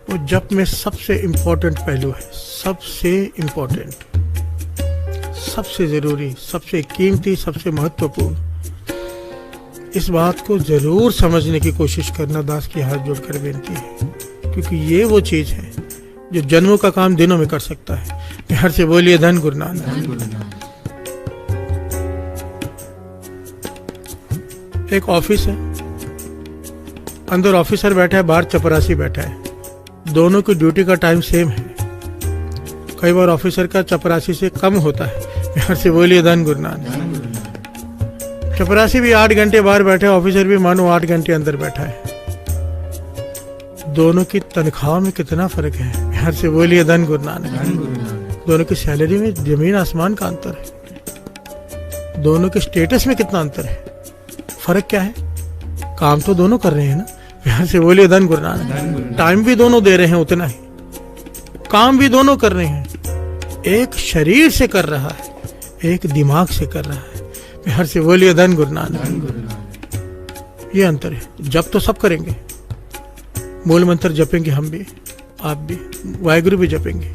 वो जप में सबसे इंपॉर्टेंट पहलू है, सबसे इंपॉर्टेंट, सबसे जरूरी, सबसे कीमती, सबसे महत्वपूर्ण। इस बात को जरूर समझने की कोशिश करना दास की हाथ जोड़कर बेनती है, क्योंकि ये वो चीज है जो जन्मों का काम दिनों में कर सकता है। हर से बोलिए धन गुरु नानक। एक ऑफिस है, अंदर ऑफिसर बैठा है, बाहर चपरासी बैठा है, दोनों की ड्यूटी का टाइम सेम है। कई बार ऑफिसर का चपरासी से कम होता है। हर से बोलिए धन गुरु नानक। चपरासी भी 8 घंटे बाहर बैठा है, ऑफिसर भी मानो 8 घंटे अंदर बैठा है। दोनों की तनख्वाह में कितना फर्क है। हर से बोलिए धन गुरु नानक। दोनों की सैलरी में जमीन आसमान का अंतर है। दोनों के स्टेटस में कितना अंतर है। फर्क क्या है? काम तो दोनों कर रहे हैं ना। यहाँ से बोलिए धन गुरु नानक। टाइम भी दोनों दे रहे हैं उतना ही, काम भी दोनों कर रहे हैं। एक शरीर से कर रहा है, एक दिमाग से कर रहा है। हर से बोलिए धन गुरु नानक। ये अंतर है। जप तो सब करेंगे, मूल मंत्र जपेंगे हम भी, आप भी, वाहिगुरु भी जपेंगे।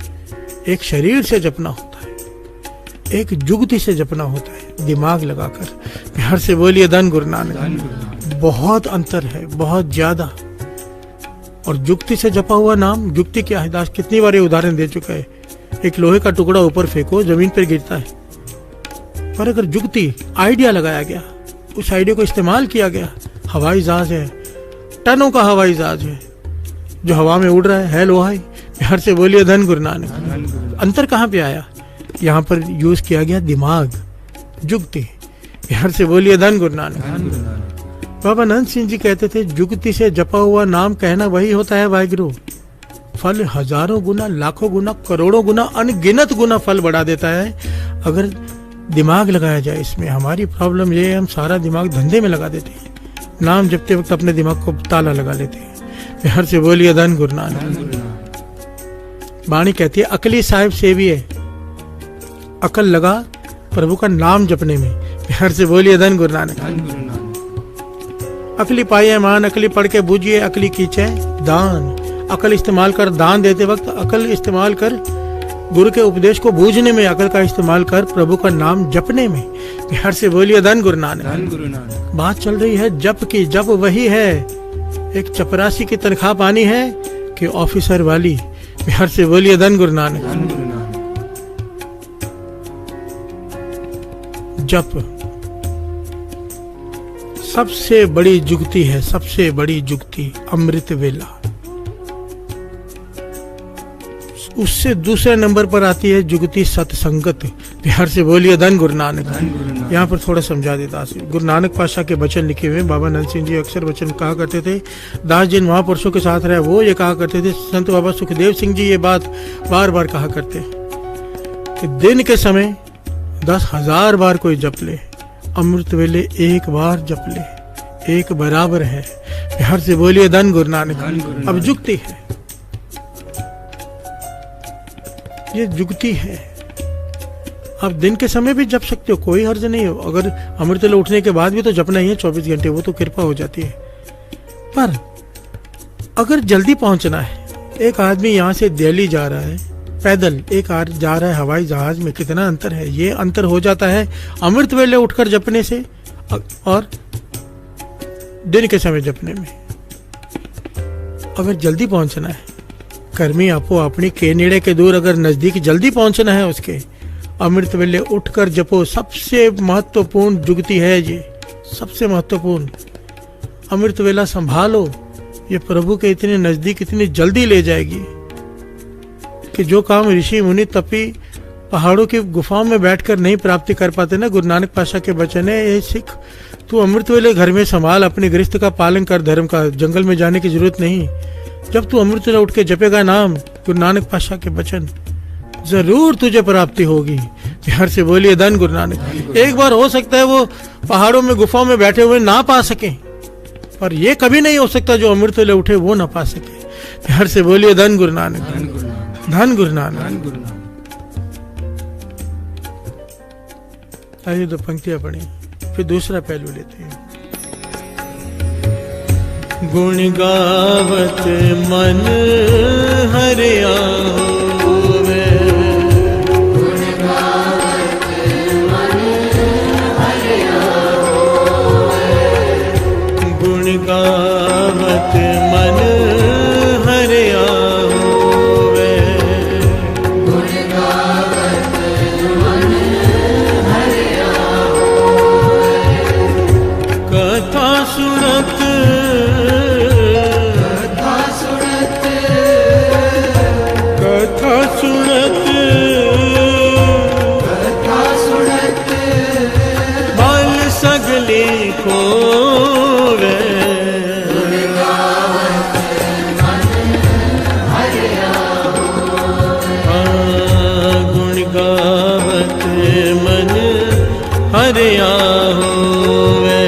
एक शरीर से जपना होता है, एक जुगति से जपना होता है, दिमाग लगाकर। हर से बोलिए धन गुरु नानक। बहुत अंतर है, बहुत ज्यादा। और जुक्ति से जपा हुआ नाम, जुक्ति क्या है दास कितनी बार ये उदाहरण दे चुका है। एक लोहे का टुकड़ा ऊपर फेंको, जमीन पर गिरता है, पर अगर जुक्ति आइडिया लगाया गया, उस आइडिया को इस्तेमाल किया गया, हवाई जहाज है, टनों का हवाई जहाज है जो हवा में उड़ रहा है लोहा ही। हर से बोलिए धन गुरु नानक। अंतर कहाँ पे आया? यहाँ पर यूज किया गया दिमाग, जुक्ति। हर से बोलिए धन गुरु नानक। बाबा नंद सिंह जी कहते थे, जुगति से जपा हुआ नाम कहना वही होता है वाहिगुरु। फल हजारों गुना, लाखों गुना, करोड़ों गुना, अनगिनत गुना फल बढ़ा देता है अगर दिमाग लगाया जाए इसमें। हमारी प्रॉब्लम ये है, हम सारा दिमाग धंधे में लगा देते हैं, नाम जपते वक्त अपने दिमाग को ताला लगा लेते हैं। हर से बोलिए धन गुरु नानक। वाणी कहती है, अकली साहिब सेविए, अकल लगा प्रभु का नाम जपने में। हर से बोलिए धन गुरु नानक। अकली पाइए मान, अकली पढ़ के बूझिए, अकली कीचे दान। अकल इस्तेमाल कर दान देते वक्त, अकल इस्तेमाल कर गुरु के उपदेश को बूझने में, अकल का इस्तेमाल कर प्रभु का नाम जपने में। हर से बोलिए धन गुरु नानक। बात चल रही है जप की। जप वही है, एक चपरासी की तनख्वाह पानी है कि ऑफिसर वाली। हर से बोलिए धन गुरु नानक। जप सबसे बड़ी जुगती है, सबसे बड़ी जुगती अमृत वेला। उससे दूसरे नंबर पर आती है जुगती सत्संगत। बिहार से बोलिए धन गुरु नानक। यहाँ पर थोड़ा समझा दे दास। गुरु नानक पातशाह के वचन लिखे हुए। बाबा नंद सिंह जी अक्सर वचन कहा करते थे। दास जिन महापुरुषों के साथ रहे वो ये कहा करते थे। संत बाबा सुखदेव सिंह जी ये बात बार बार कहा करते कि दिन के समय 10,000 बार कोई जप ले, अमृत वेले एक बार जप ले, एक बराबर है। बिहार से बोलिए धन गुरु नानक। अब जुगती है, ये जुगती है। आप दिन के समय भी जप सकते हो, कोई हर्ज नहीं हो। अगर अमृत वेले उठने के बाद भी तो जपना ही है 24 घंटे, वो तो कृपा हो जाती है। पर अगर जल्दी पहुंचना है, एक आदमी यहाँ से दिल्ली जा रहा है पैदल, एक आदमी जा रहा है हवाई जहाज में, कितना अंतर है। ये अंतर हो जाता है अमृत वेले उठकर जपने से और दिन के समय जपने में। अगर जल्दी पहुंचना है, कर्मी आपो अपनी के नेड़े के दूर, अगर नजदीक जल्दी पहुंचना है उसके, अमृत वेले उठकर जपो। सबसे महत्वपूर्ण जुगती है ये, सबसे महत्वपूर्ण। अमृत वेला संभालो, ये प्रभु के इतने नजदीक इतनी जल्दी ले जाएगी कि जो काम ऋषि मुनि तपी पहाड़ों की गुफाओं में बैठकर नहीं प्राप्ति कर पाते ना। गुरु नानक पातशाह के वचन है, ये सिख तू अमृत वेले घर में संभाल, अपने गृहस्थ का पालन कर, धर्म का। जंगल में जाने की जरूरत नहीं। जब तू अमृत वेला उठ के जपेगा नाम, गुरु नानक पातशाह के वचन, जरूर तुझे प्राप्ति होगी। बिहार से बोलिए धन गुरु नानक। एक बार हो सकता है वो पहाड़ों में गुफाओं में बैठे हुए ना पा सके, पर ये कभी नहीं हो सकता जो अमृत वेले उठे वो ना पा सके। बिहार से बोलिए धन गुरु नानक, धन गुरु नानक। आइए दो पंक्तियां पढ़ी, फिर दूसरा पहलू लेते हैं। गुण गावत मन हरिया होवे,
गुण गावत मन हरिया होवे,
गुण गावत मन हरिया होवे,
गुण गावत मन हरिया होवे,
कथा सुनत सगले को वे,
गुण गावत मन हरिया होवे,
गुण गावत मन हरिया होवे,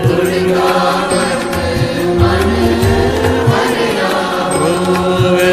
गुण गावत मन हरिया
होवे।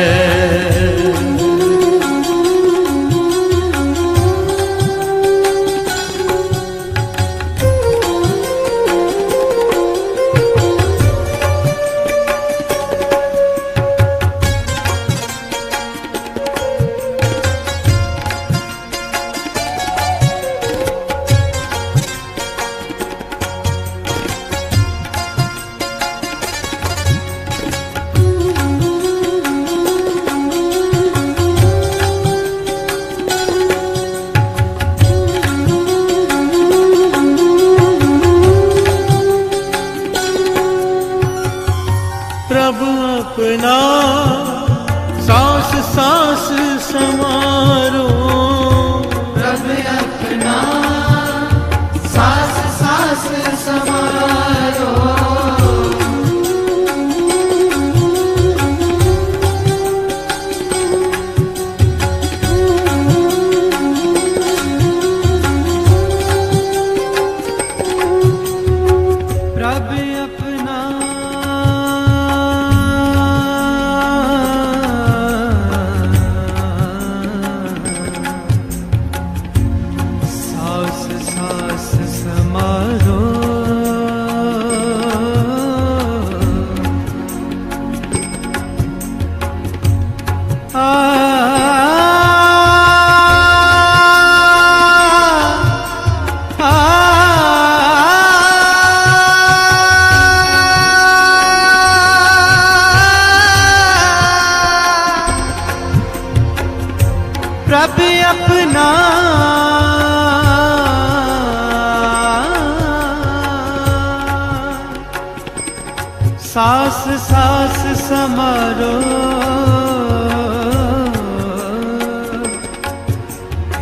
समारो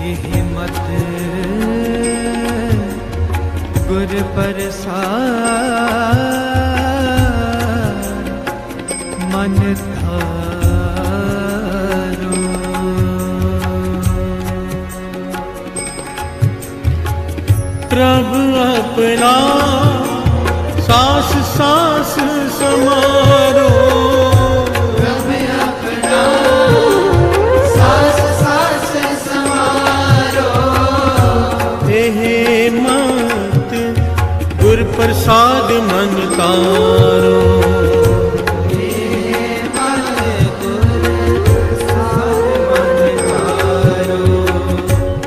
यही मत गुर प्रसाद मन थारो।
प्रभु अपना सांस सांस समारो,
प्रभु अपना सांस सांस समारो।
हे मत गुर प्रसाद मन तारो,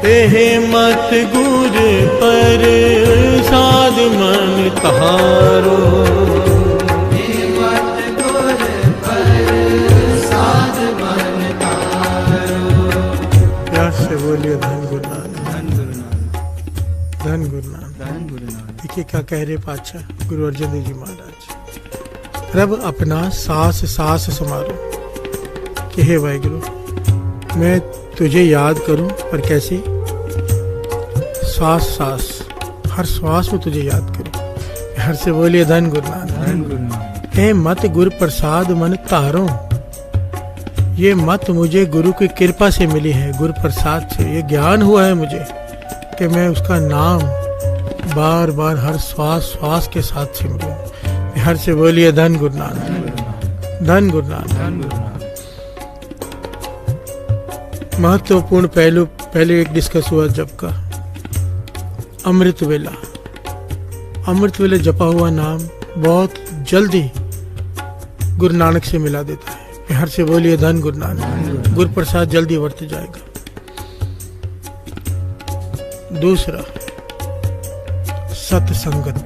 हे मत गुर प्रसाद मन तारो। प्यार से बोलिए धन गुरु नानक,
धन गुरु नानक,
धन गुरु नानक।
धन गुरु नानक।
देखिए क्या कह रहे पातशाह गुरु अर्जन देव जी महाराज। रब अपना सांस सांस समारो कि हे वाहिगुरु मैं तुझे याद करूं, पर कैसे? श्वास सांस, हर श्वास में तुझे याद करूं। हर से बोलिए धन गुरु नानक,
धन गुरु नानक।
हे मत गुरु प्रसाद मन तारो, ये मत मुझे गुरु की कृपा से मिली है, गुरु प्रसाद से ये ज्ञान हुआ है मुझे कि मैं उसका नाम बार बार हर श्वास श्वास के साथ सिमरूं। हर से बोलिए धन गुरु नानक, धन गुरु नानक।
धन गुरु नानक।
महत्वपूर्ण पहलू पहले एक डिस्कस हुआ जप का। अमृत वेला, अमृत वेले जपा हुआ नाम बहुत जल्दी गुरु नानक से मिला देता है। हर से बोलिए धन गुरु नानक, गुरु प्रसाद जल्दी वर्त जाएगा। दूसरा सत्संगत,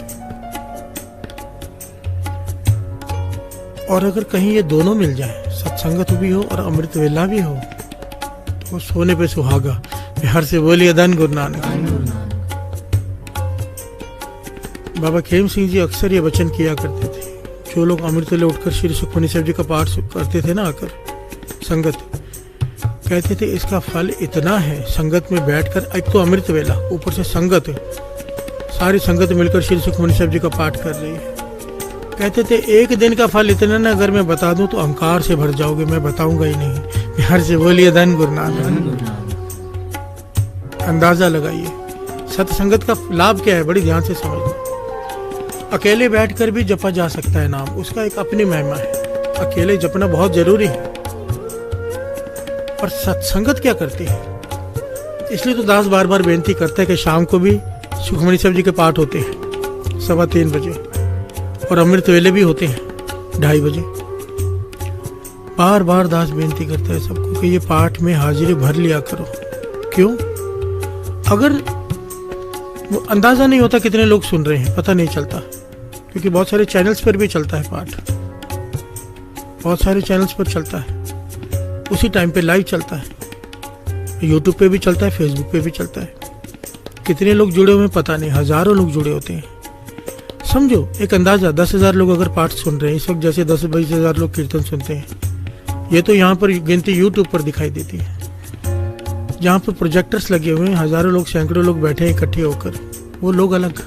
और अगर कहीं ये दोनों मिल जाए, सत्संगत भी हो और अमृत वेला भी हो, तो सोने पे सुहागा। हर से बोलिए धन गुरु नानक। बाबा खेम सिंह जी अक्सर ये वचन किया करते थे, जो लोग अमृत वेले उठकर श्री सुखमनी साहब जी का पाठ करते थे ना आकर संगत, कहते थे इसका फल इतना है संगत में बैठकर। एक तो अमृत वेला, ऊपर से संगत, सारी संगत मिलकर श्री सुखमनी साहब जी का पाठ कर रही है। कहते थे एक दिन का फल इतना ना, अगर मैं बता दूं तो अहंकार से भर जाओगे, मैं बताऊंगा ही नहीं। हर से बोलिए धन गुरु नानक। अंदाजा लगाइए सत्संगत का लाभ क्या है, बड़ी ध्यान से समझना। अकेले बैठकर भी जपा जा सकता है नाम, उसका एक अपनी महिमा है। अकेले जपना बहुत जरूरी है, और सत्संगत क्या करती है। इसलिए तो दास बार बार बेनती करता है कि शाम को भी सुखमनी साहब जी के पाठ होते हैं 3:15 बजे, और अमृत वेले भी होते हैं 2:30 बजे। बार बार दास बेनती करता है सबको कि ये पाठ में हाजिरी भर लिया करो। क्यों? अगर वो अंदाजा नहीं होता कितने लोग सुन रहे हैं, पता नहीं चलता, क्योंकि बहुत सारे चैनल्स पर भी चलता है पाठ, बहुत सारे चैनल्स पर चलता है, उसी टाइम पे लाइव चलता है, यूट्यूब पे भी चलता है, फेसबुक पे भी चलता है। कितने लोग जुड़े हुए हैं पता नहीं, हजारों लोग जुड़े होते हैं। समझो एक अंदाजा, 10,000 लोग अगर पाठ सुन रहे हैं इस वक्त, जैसे 10-20,000 लोग कीर्तन सुनते हैं, ये तो यहाँ पर गिनती यूट्यूब पर दिखाई देती है। जहाँ पर प्रोजेक्टर्स लगे हुए हैं, हजारों लोग, सैकड़ों लोग बैठे हैं इकट्ठे होकर, वो लोग अलग।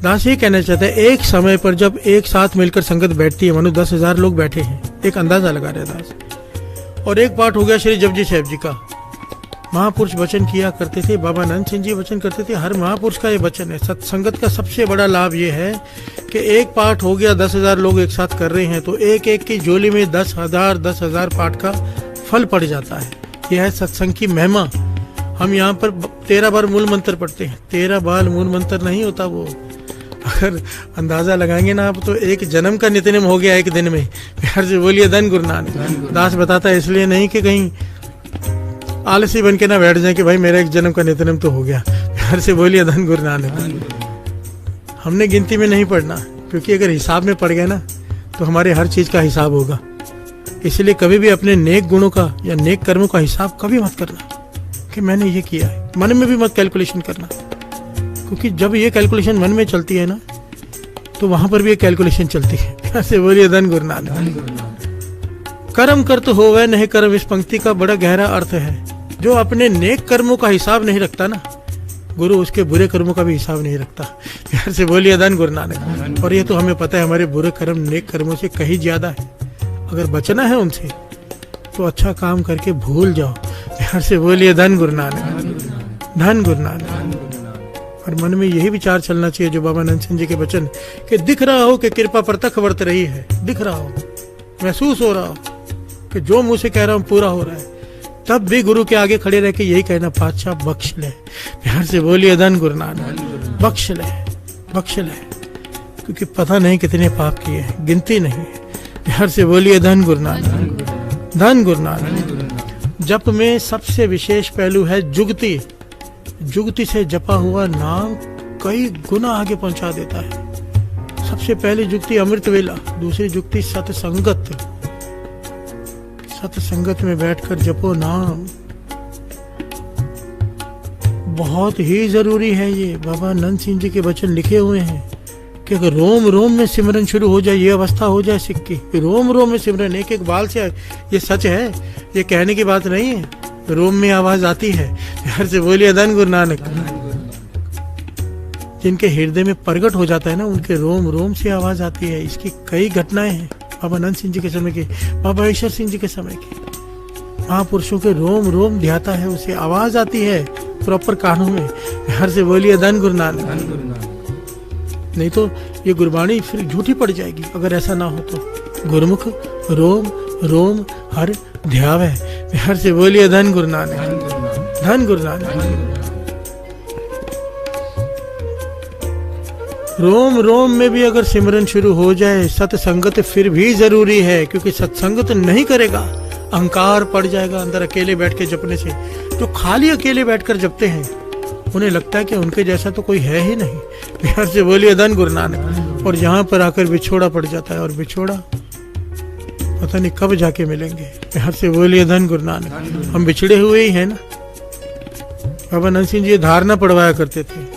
दास ये कहना चाहता है एक समय पर जब एक साथ मिलकर संगत बैठती है, मानो 10,000 लोग बैठे हैं, एक अंदाजा लगा रहे दास, और एक पाठ हो गया श्री जपजी साहब जी का। महापुरुष वचन किया करते थे, बाबा नंद सिंह जी वचन करते थे, हर महापुरुष का ये वचन है। सत्संगत का सबसे बड़ा लाभ ये है कि एक पाठ हो गया, 10,000 लोग एक साथ कर रहे हैं, तो एक एक की झोली में 10,000 पाठ का फल पड़ जाता है। यह है सत्संग की महिमा। हम यहाँ पर 13 बार मूल मंत्र पढ़ते हैं, 13 बार मूल मंत्र नहीं होता वो। अगर अंदाजा लगाएंगे ना आप, तो एक जन्म का नित्यनेम हो गया एक दिन में। प्यार से बोलिए धन गुरु नानक। दास बताता है इसलिए नहीं कि कहीं आलसी बन के ना बैठ जाए कि भाई मेरा एक जन्म का नित्यनेम तो हो गया। प्यार से बोलिए धन गुरु नानक। हमने गिनती में नहीं पढ़ना, क्योंकि अगर हिसाब में पड़ गए ना तो हमारे हर चीज का हिसाब होगा। इसलिए कभी भी अपने नेक गुणों का या नेक कर्मों का हिसाब कभी मत करना कि मैंने ये किया है। मन में भी मत कैलकुलेशन करना, क्योंकि जब ये कैलकुलेशन मन में चलती है ना, तो वहां पर भी एक कैलकुलेशन चलती है। कैसे बोलिए धन गुरु नानक। कर्म कर तो होवे नहीं कर्म, इस पंक्ति का बड़ा गहरा अर्थ है। जो अपने नेक कर्मों का हिसाब नहीं रखता ना, गुरु उसके बुरे कर्मों का भी हिसाब नहीं रखता। प्यार से बोलिए धन गुरु नानक। और ये तो हमें पता है हमारे बुरे कर्म नेक कर्मों से कहीं ज्यादा है। अगर बचना है उनसे तो अच्छा काम करके भूल जाओ। प्यार से बोलिए धन गुरु नानक, धन गुरु नानक। और मन में यही विचार चलना चाहिए जो बाबा नंद सिंह जी के वचन, कि दिख रहा हो कि कृपा प्रत्यक्ष वर्त रही है, दिख रहा हो, महसूस हो रहा हो कि जो मुंह से कह रहा हूं पूरा हो रहा है, तब भी गुरु के आगे खड़े रह के यही कहना, पातशाह बख्श ले। प्यार से बोलिए धन गुरु नानक, बख्श ले, बख्श ले, क्योंकि पता नहीं कितने पाप किए हैं, गिनती नहीं है। प्यार से बोलिए धन गुरु नानक, धन गुरु नानक। जप में सबसे विशेष पहलू है जुगती। जुगती से जपा हुआ नाम कई गुना आगे पहुंचा देता है। सबसे पहली जुगती अमृत वेला, दूसरी जुगती सत्संगत। सत्संगत में बैठकर जपो नाम, बहुत ही जरूरी है। ये बाबा नंद सिंह जी के वचन लिखे हुए हैं कि अगर रोम रोम में सिमरन शुरू हो जाए, ये अवस्था हो जाए सिख की, रोम रोम में सिमरन, एक एक बाल से, ये सच है, ये कहने की बात नहीं है, रोम में आवाज आती है। प्यार से बोलिए धन गुरु नानक। जिनके हृदय में प्रगट हो जाता है ना, उनके रोम रोम से आवाज आती है। इसकी कई घटनाएं हैं बाबा नंद सिंह जी के समय की, बाबा ईश्वर सिंह जी के समय की। महापुरुषों के रोम रोम ध्याता है, उसे आवाज आती है प्रॉपर कानों में। प्यार से बोलिए धन गुरु नानक। नहीं तो ये गुरबाणी फिर झूठी पड़ जाएगी अगर ऐसा ना हो तो। गुरुमुख रोम रोम हर ध्यावे। प्यार से बोलिए धन गुरु नानक, धन गुरु नानक। रोम रोम में भी अगर सिमरन शुरू हो जाए, सत्संगत फिर भी जरूरी है, क्योंकि सत्संगत नहीं करेगा अहंकार पड़ जाएगा अंदर अकेले बैठ के जपने से। जो खाली अकेले बैठकर जपते हैं उन्हें लगता है कि उनके जैसा तो कोई है ही नहीं। प्यार से बोलिए धन गुरु नानक। और यहाँ पर आकर विछोड़ा पड़ जाता है, और विछोड़ा पता नहीं कब जाके मिलेंगे। प्यार से बोलिए धन गुरु नानक। हम बिछड़े हुए ही हैं ना। बाबा नंद सिंह जी धारणा पढ़वाया करते थे,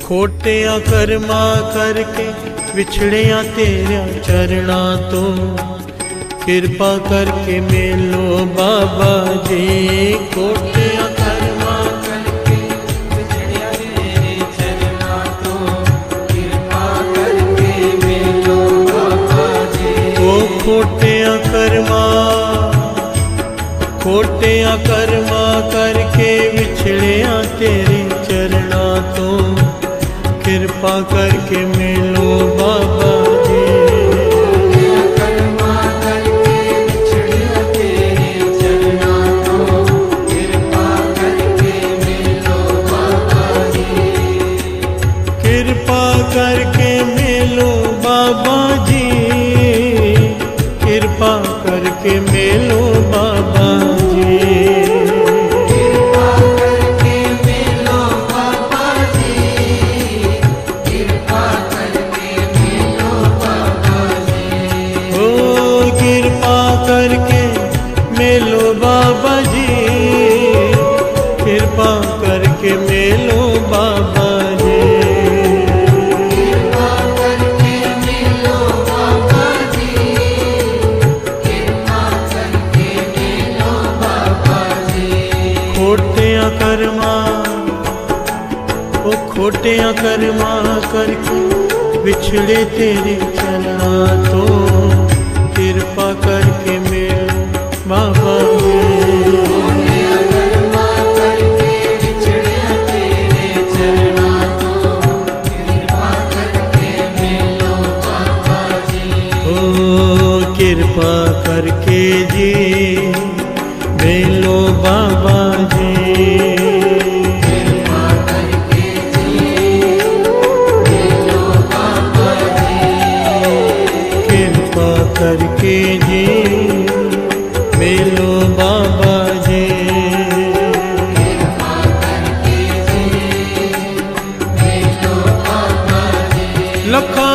खोटिया कर्मा करके विछड़िया तेरा चरणा तो, कृपा करके मिलो बाबा जी। खोटिया कर्मा करके विछड़िया तेरे चरणा तो, कृपा करके मिलो बाबा जी। ओ खोटिया कर्मा करके विछड़िया तेरे चरणा तो, कृपा करके मिलो बाबा जी। कर्मा करके विछड़िया तेरे चरणा तो, कृपा करके मिलो बाबा जी। कृपा करके मिलो बाबा जी, कृपा करके मिलो बाबा जी। मेलो बाबा जी, कृपा करके मेलो बाबा जी। कृपा करके मेलो बाबा जी, कृपा करके मेलो बाबा जी। खोटिया कर्मा, ओ खोटिया कर्मा करके बिछड़े तेरे चलना तो, कृपा करके मेलो बाबा खोटिया कर्मा करके बिछड़िया तेरे चरणा तो, कृपा करके मिलो बाबा जी। ओ कृपा करके जी मिलो बाबा जी। कृपा करके जी मिलो बाबा जी। कृपा करके जी मिलो बाबा जी। कृपा करके जी मिलो बाबा जी। लखा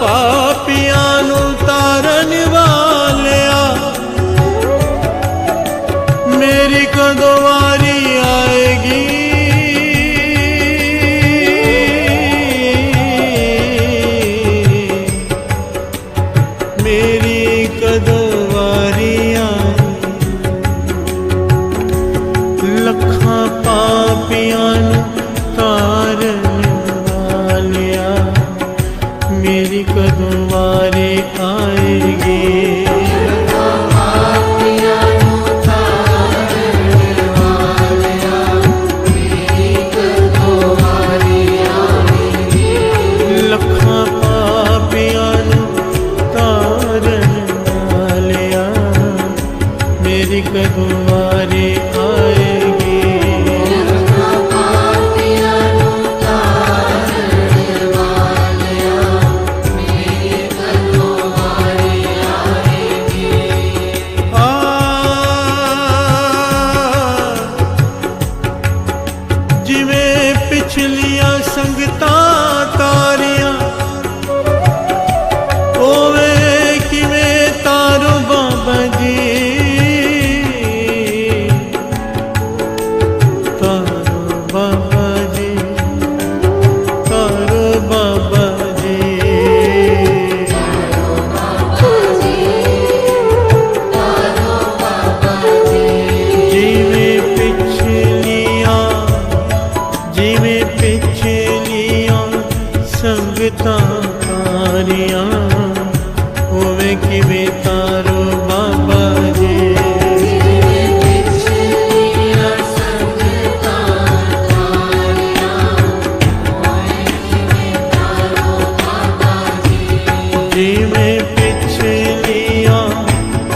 पापियां नू तारन वालिया, मेरी कदों वारी आएगी। मेरी कदों वारी आएगी। जिवें पिछलियां संगतां तारियां ओवे किवें तारो बाबा जी, तारो बाबा जी, तारो बाबा जी, जिवें पिछलियां संगतां तारियां होवे किवें तारो बाबा जी। जिवें पिछलियां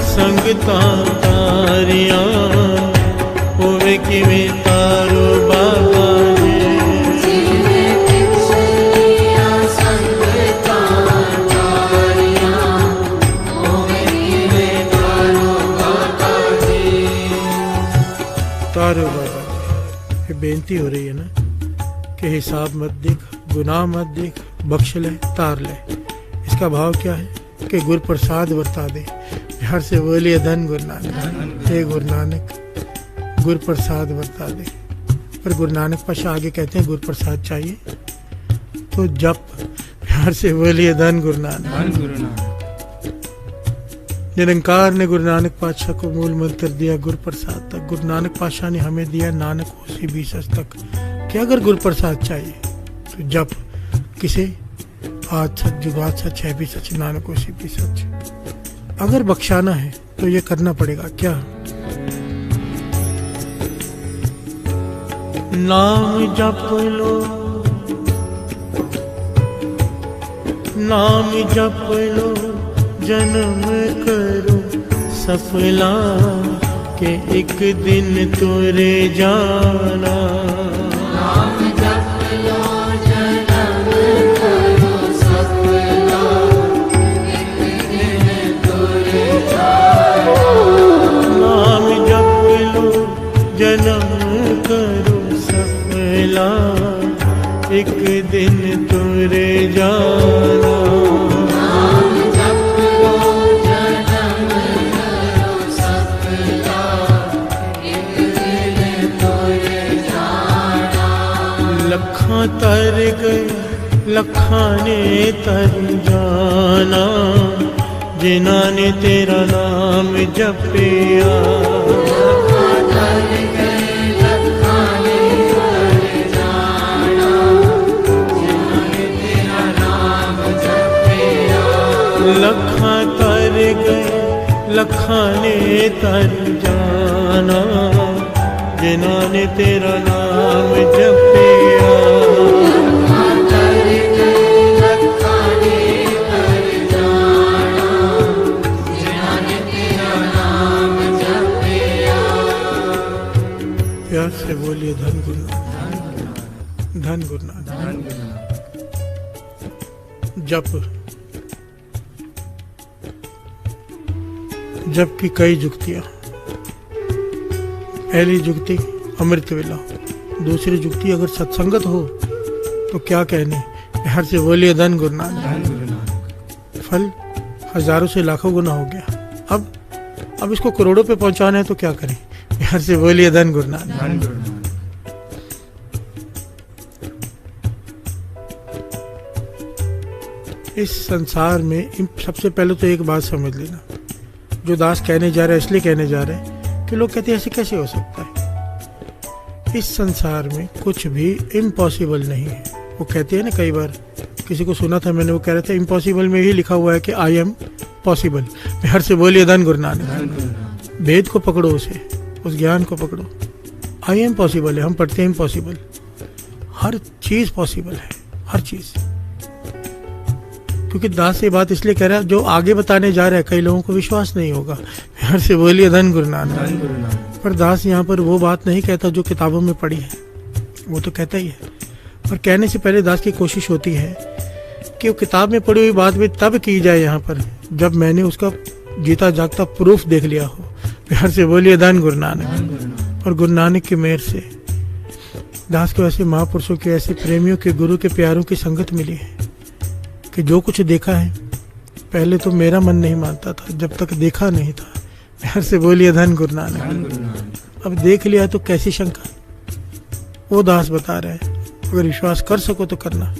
संगतां तारियां होवे किवें तारो बाबा जी। तारो बाबा जी, ये बेनती हो रही है ना कि हिसाब मत देख, गुनाह मत देख, बख्श ले, तार ले। इसका भाव क्या है कि गुर प्रसाद वर्ता दे। हर से बोलिए धन गुरु नानक, हे गुरु नानक गुर प्रसाद वर्ता दे। पर गुरु नानक पाशा आगे कहते हैं गुर प्रसाद चाहिए तो जप, प्यार से बोलिए धन गुरु नानक। निरंकार ने गुरु नानक पातशाह को मूल मंत्र दिया गुरु प्रसाद तक। गुरु नानक पातशाह ने हमें दिया नानक होसी भी सच तक। कि अगर गुरु प्रसाद चाहिए तो जप, किसे आज सच जुगात सच है भी सच, नानक होसी भी सच। अगर बख्शाना है तो ये करना पड़ेगा क्या? नाम जप लो, नाम जप लो, जन्म करो सफला के एक दिन तुरे जाना।
नाम जप लो, जन्म करो सफला, एक दिन तुरे जाना।
नाम जप लो, जन्म करो सफला, एक दिन तुरे जाना। लखां तर गए, लखां ने तर जाना, जिन्हां ने तेरा नाम जपिया।
लखां तर गए, लखां ने तर जाना, जिन्हां ने तेरा नाम जपिया।
लखां तर गए, लखां ने तर जाना, जिन्हां ने तेरा नाम जपिया। प्यार से बोलिए धन गुरु नानक, धन गुरु नानक। जप, जप की कई जुक्तियां। पहली जुक्ति अमृत वेला, दूसरी जुक्ति अगर सत्संगत हो तो क्या कहने। हर से बोलिए धन गुरु नानक। फल हजारों से लाखों गुना हो गया, अब इसको करोड़ों पे पहुंचाना है तो क्या करें। हर से बोलिए धन गुरु नानक। इस संसार में सबसे पहले तो एक बात समझ लेना, जो दास कहने जा रहे हैं इसलिए कहने जा रहे हैं कि लोग कहते हैं ऐसे कैसे हो सकता है। इस संसार में कुछ भी इम्पॉसिबल नहीं है। वो कहते हैं ना, कई बार किसी को सुना था मैंने, वो कह रहे थे इम्पॉसिबल में ही लिखा हुआ है कि आई एम पॉसिबल। हर से बोलिए धन गुरु नानक। भेद को पकड़ो, उस ज्ञान को पकड़ो। आई एम पॉसिबल है, हम पढ़ते हैं इम्पॉसिबल। हर चीज पॉसिबल है, हर चीज। क्योंकि दास ये बात इसलिए कह रहा है, जो आगे बताने जा रहा है कई लोगों को विश्वास नहीं होगा। प्यार से बोलिए धन गुरु नानक।
धन गुरु नानक।
पर दास यहाँ पर वो बात नहीं कहता जो किताबों में पढ़ी है, वो तो कहता ही है, पर कहने से पहले दास की कोशिश होती है कि वो किताब में पढ़ी हुई बात भी तब की जाए यहाँ पर जब मैंने उसका जीता जागता प्रूफ देख लिया हो। प्यार से बोलिए धन गुरु नानक।
धन गुरु नानक।
और गुरु नानक की मेहर से दास को ऐसे महापुरुषों के, ऐसे प्रेमियों के, गुरु के प्यारों की संगत मिली है कि जो कुछ देखा है पहले तो मेरा मन नहीं मानता था जब तक देखा नहीं था। प्यार से बोलिए धन गुरु नानक।
धन गुरु नानक।
अब देख लिया तो कैसी शंका, वो दास बता रहे हैं, अगर विश्वास कर सको तो करना।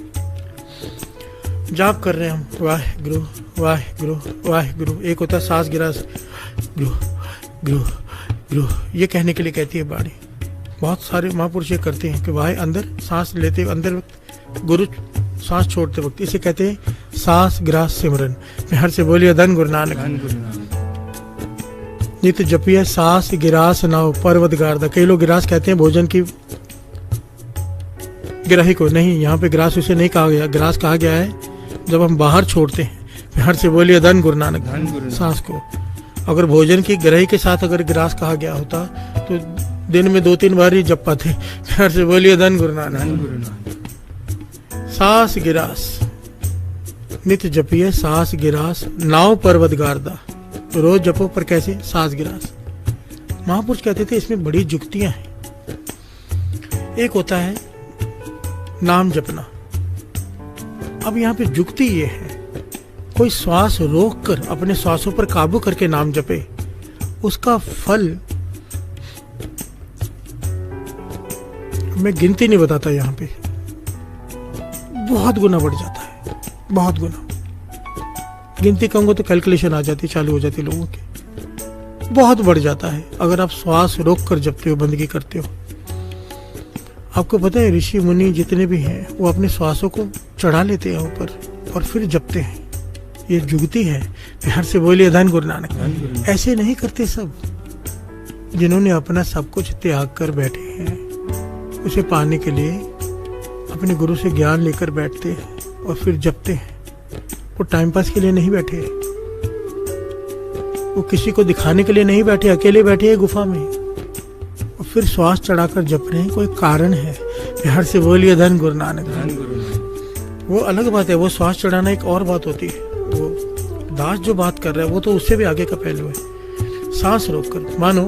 जाप कर रहे हैं हम, वाहिगुरु वाहिगुरु वाहिगुरु। एक होता है सांस गिरास, गुरु गुरु गुरु, ये कहने के लिए कहती है बाणी। बहुत सारे महापुरुष ये करते हैं कि वाह अंदर सांस लेते अंदर वक्त, गुरु सांस छोड़ते वक्त, इसे कहते हैं सांस गिरास सिमरन। प्यार से बोलिए धन गुरु नानक।
धन गुरु नानक।
नित जपिए सांस गिरास नाव पर्वत गारदा। कई लोग गिरास कहते हैं भोजन की गिराही को, नहीं, यहाँ पे ग्रास उसे नहीं कहा गया। ग्रास कहा गया है जब हम बाहर छोड़ते हैं। प्यार से बोलिए धन गुरु नानक।
धन गुरु नानक।
सांस को अगर भोजन की गिराही के साथ अगर ग्रास कहा गया होता तो दिन में 2-3 बार ही जप पाते। प्यार से बोलिए धन गुरु नानक।
धन गुरु नानक।
सांस गिरास नित जपिए सांस गिरास नाव पर्वत गारदा। रोज जपो, पर कैसे? सांस गिरास। महापुरुष कहते थे इसमें बड़ी जुक्तियां हैं। एक होता है नाम जपना। अब यहाँ पे जुक्ति ये है, कोई श्वास रोक कर अपने श्वासों पर काबू करके नाम जपे, उसका फल मैं गिनती नहीं बताता, यहाँ पे बहुत गुना बढ़ जाता है, बहुत गुना। गिनती कहूंगा तो कैलकुलेशन आ जाती, चालू हो जाती लोगों की। बहुत बढ़ जाता है अगर आप श्वास रोक कर जपते हो, बंदगी करते हो। आपको पता है ऋषि मुनि जितने भी हैं वो अपने श्वासों को चढ़ा लेते हैं ऊपर और फिर जपते हैं। ये जुगती है। प्यार से बोलिए धन गुरु नानक। ऐसे नहीं करते सब। जिन्होंने अपना सब कुछ त्याग कर बैठे हैं, उसे पाने के लिए अपने गुरु से ज्ञान लेकर बैठते हैं और फिर जपते हैं। वो टाइम पास के लिए नहीं बैठे, वो किसी को दिखाने के लिए नहीं बैठे, अकेले बैठे हैं गुफा में और फिर श्वास चढ़ाकर जप रहे हैं, कोई कारण है। प्यार से बोलिए धन गुरु नानक। वो अलग बात है, वो श्वास चढ़ाना एक और बात होती है। वो दास जो बात कर रहा है वो तो उससे भी आगे का पहलू है। सांस रोककर, मानो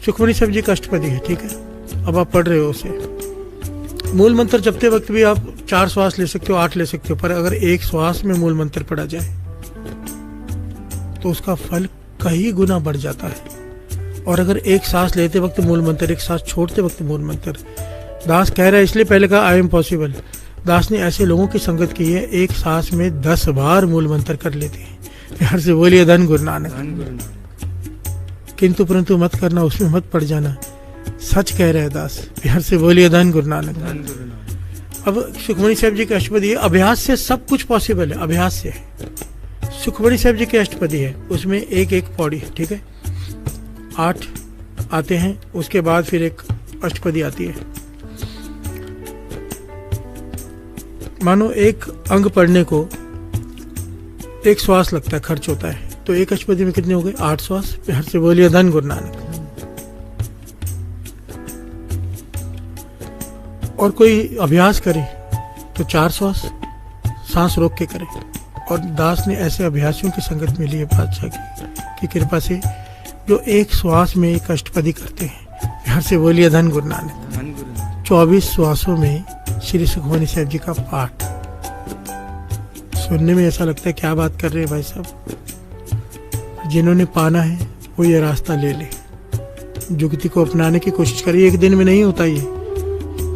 सुखमणि साहब जी का अष्टपदी है, ठीक है, अब आप पढ़ रहे हो उसे। मूल मंत्र जपते वक्त भी आप 4 श्वास ले सकते हो, 8 ले सकते हो, पर अगर एक श्वास में मूल मंत्र पढ़ा जाए तो उसका फल कई गुना बढ़ जाता है। और अगर एक सांस लेते वक्त मूल मंत्र, एक सांस छोड़ते वक्त मूल मंत्र, दास कह रहा है इसलिए पहले कहा आई एम पॉसिबल। दास ने ऐसे लोगों की संगत की है, एक सांस में 10 बार मूल मंत्र कर लेते हैं। प्यार से बोलिए धन गुरु नानक। किंतु परंतु मत करना, उसमें मत पड़ जाना, सच कह रहे हैं दास। प्यार से बोलिए धन गुरु नानक। अब सुखमणि साहब जी के अष्टपदी है, अभ्यास से सब कुछ पॉसिबल है, अभ्यास से। सुखमणि साहब जी के अष्टपदी है, उसमें एक पौड़ी है, ठीक है, 8 आते हैं, उसके बाद फिर एक अष्टपदी आती है। मानो एक अंग पढ़ने को 1 श्वास लगता है, खर्च होता है, तो एक अष्टपदी में कितने हो गए? 8 श्वास। प्यार से बोलिए धन गुरु नानक। और कोई अभ्यास करे तो 4 श्वास सांस रोक के करे। और दास ने ऐसे अभ्यासियों की संगत मिली है बादशाह की कृपा से, जो 1 श्वास में एक अष्टपदी करते हैं। प्यार से बोलिए धन गुरु नानक। 24 श्वासों में श्री सुखमणि साहब जी का पाठ। सुनने में ऐसा लगता है क्या बात कर रहे हैं भाई साहब। जिन्होंने पाना है वो ये रास्ता ले ले, जुगती को अपनाने की कोशिश करिए। एक दिन में नहीं होता, ये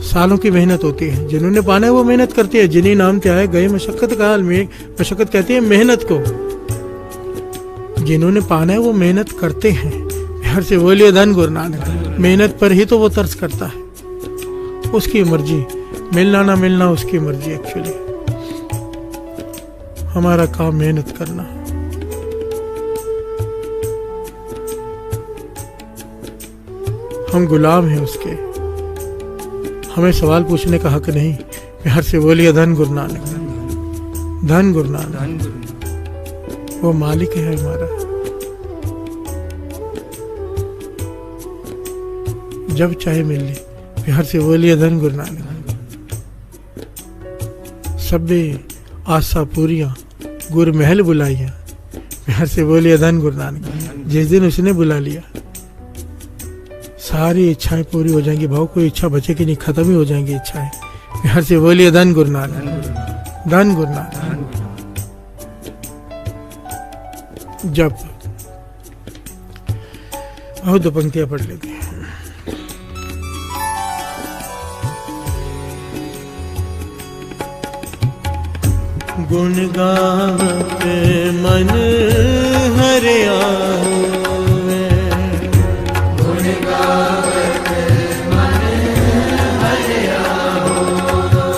सालों की मेहनत होती है। जिन्होंने पाना है वो मेहनत करती है। जिन्हें नाम त्यागे गए मशक्कत काल में, मशक्कत कहती है मेहनत को। जिन्होंने पाना है वो मेहनत करते हैं। प्यार से बोलिए धन गुरु नानक। मेहनत पर ही तो वो तरस करता है, उसकी मर्जी, मिलना ना मिलना उसकी मर्जी। एक्चुअली हमारा काम मेहनत करना है। हम गुलाम हैं उसके, हमें सवाल पूछने का हक नहीं। प्यार से बोलिए धन गुरु नानक। धन गुरु नानक। वो मालिक है हमारा, जब चाहे मिल ले, प्यार से बोलिए धन गुरु नानक। सब्बे आशा पूरियां गुर महल बुलाइया, प्यार से बोलिए धन गुरु नानक। जिस दिन उसने बुला लिया सारी इच्छाएं पूरी हो जाएंगी, भाव कोई इच्छा बचेगी नहीं, खत्म ही हो जाएंगी इच्छाएं। प्यार से बोलिए धन गुरु नानक, धन गुरु नानक। जब और दो पंक्तियां पढ़ लेते हैं। गुण गावत मन हरिया होवे, गुण गावत मन हरिया होवे,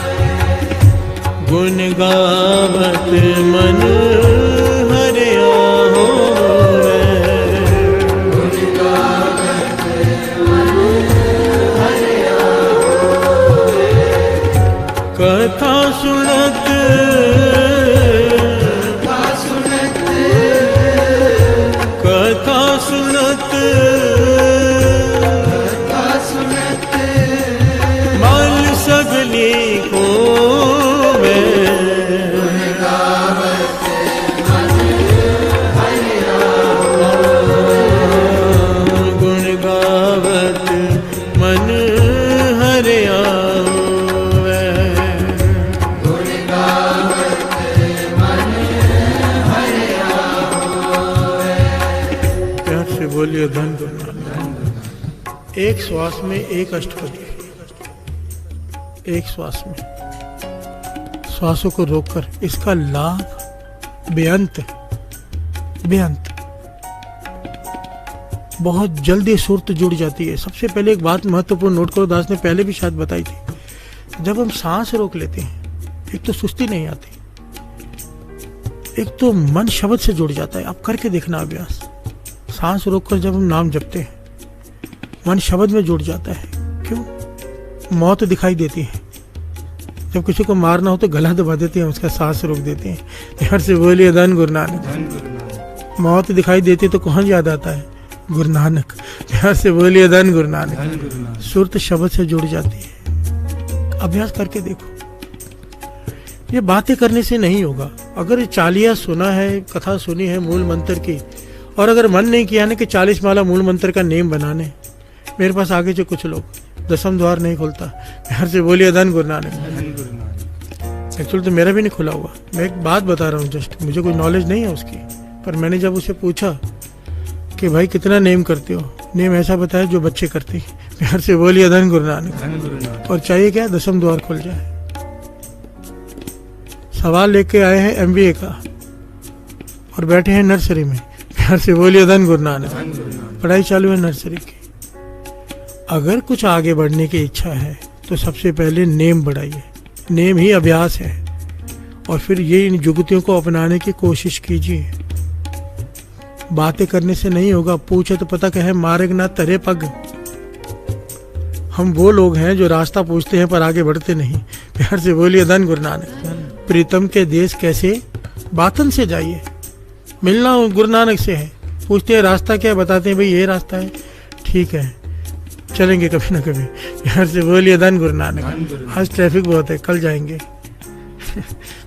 गुण गावत मन हरिया होवे, गुण गावत मन हरिया होवे, कथा सुनत मल सगली को गुण गावत मन हरिया, गुण गावत मन हरिया। प्यार से बोलिए धन गुरु नानक। एक श्वास में एक अष्टपदी, एक श्वास में, श्वासों को रोककर इसका लाभ बेअंत बेअंत। बहुत जल्दी सुरत जुड़ जाती है। सबसे पहले एक बात महत्वपूर्ण नोट करो, दास ने पहले भी शायद बताई थी। जब हम सांस रोक लेते हैं, एक तो सुस्ती नहीं आती, एक तो मन शब्द से जुड़ जाता है। आप करके देखना अभ्यास। सांस रोककर जब हम नाम जपते हैं, मन शब्द में जुड़ जाता है। क्यों? मौत दिखाई देती है। जब किसी को मारना हो तो गला दबा देते हैं, उसका सांस रोक देते हैं। प्यार से बोलिए धन गुरु नानक। मौत दिखाई देती है तो कौन याद आता है? गुरु नानक। प्यार से बोलिए धन गुरु नानक। सुरत शब्द से जुड़ जाती है। अभ्यास करके देखो। ये बातें करने से नहीं होगा। अगर चालिया सुना है, कथा सुनी है मूल मंत्र की, और अगर मन नहीं किया ना कि 40 माला मूल मंत्र का नेम बनाने, मेरे पास आगे जो कुछ लोग, दसम द्वार नहीं खुलता। प्यार से बोलिए धन गुरु नानक। एक्चुअली तो मेरा भी नहीं खुला हुआ। मैं एक बात बता रहा हूँ, जस्ट मुझे कोई नॉलेज नहीं है उसकी, पर मैंने जब उसे पूछा कि भाई कितना नेम करते हो, नेम ऐसा बताया जो बच्चे करते हैं। प्यार से बोलिए धन गुरु नानक। और चाहिए क्या? दसम द्वार खुल जाए। सवाल लेके आए हैं MBA का और बैठे हैं नर्सरी में। प्यार से बोलिए धन गुरु नानक। पढ़ाई चालू है नर्सरी की। अगर कुछ आगे बढ़ने की इच्छा है तो सबसे पहले नेम बढ़ाइए। नेम ही अभ्यास है। और फिर ये इन जुगतियों को अपनाने की कोशिश कीजिए। बातें करने से नहीं होगा। पूछे तो पता कहे मार्ग ना तरे पग। हम वो लोग हैं जो रास्ता पूछते हैं पर आगे बढ़ते नहीं। प्यार से बोलिए धन गुरु नानक। प्रीतम के देश कैसे? बातन से जाइए। मिलना गुरु नानक से है। पूछते हैं रास्ता क्या, बताते हैं भाई ये रास्ता है। ठीक है, चलेंगे कभी ना कभी। प्यार से बोलिए धन गुरु नानक। आज ट्रैफिक बहुत है, कल जाएंगे।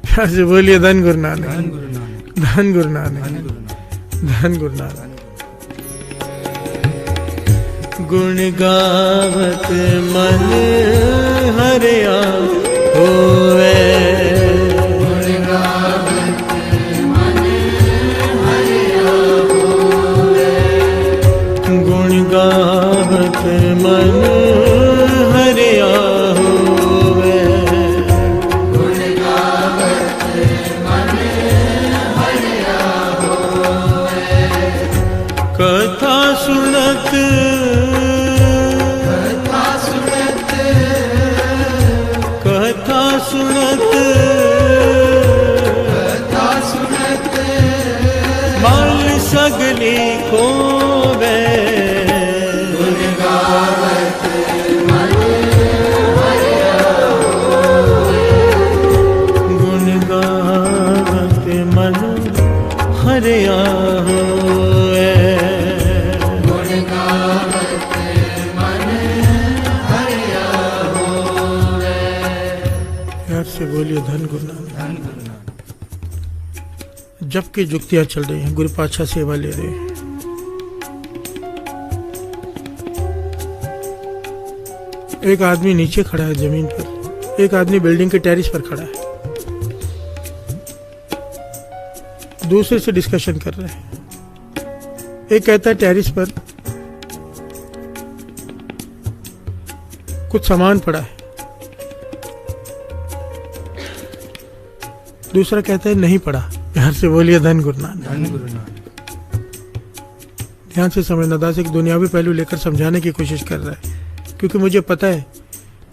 प्यार से बोलिए धन गुरु नानक। धन गुरु नानक। धन गुरु नानक। गुण गावत मन हरिया होवे, गुण गावत मन हरिया होवे, गुण गावत मन हरिया होवे, गुण गावत मन हरिया होवे, कथा सुनत मल सगली खोवे, गुण गावत मन से बोलिए धन गुरु नानक।
धन गुरु नानक।
जब की जुक्तियां चल रही हैं, गुरु पातशाह सेवा ले रहे हैं। एक आदमी नीचे खड़ा है जमीन पर, एक आदमी बिल्डिंग के टेरिस पर खड़ा है, दूसरे से डिस्कशन कर रहे हैं। एक कहता है टेरिस पर कुछ सामान पड़ा है, दूसरा कहता है नहीं पड़ा। प्यार से बोलिए धन गुरु नानक।
धन गुरु नानक।
ध्यान से समझना, दास एक दुनियावी पहलू लेकर समझाने की कोशिश कर रहा है, क्योंकि मुझे पता है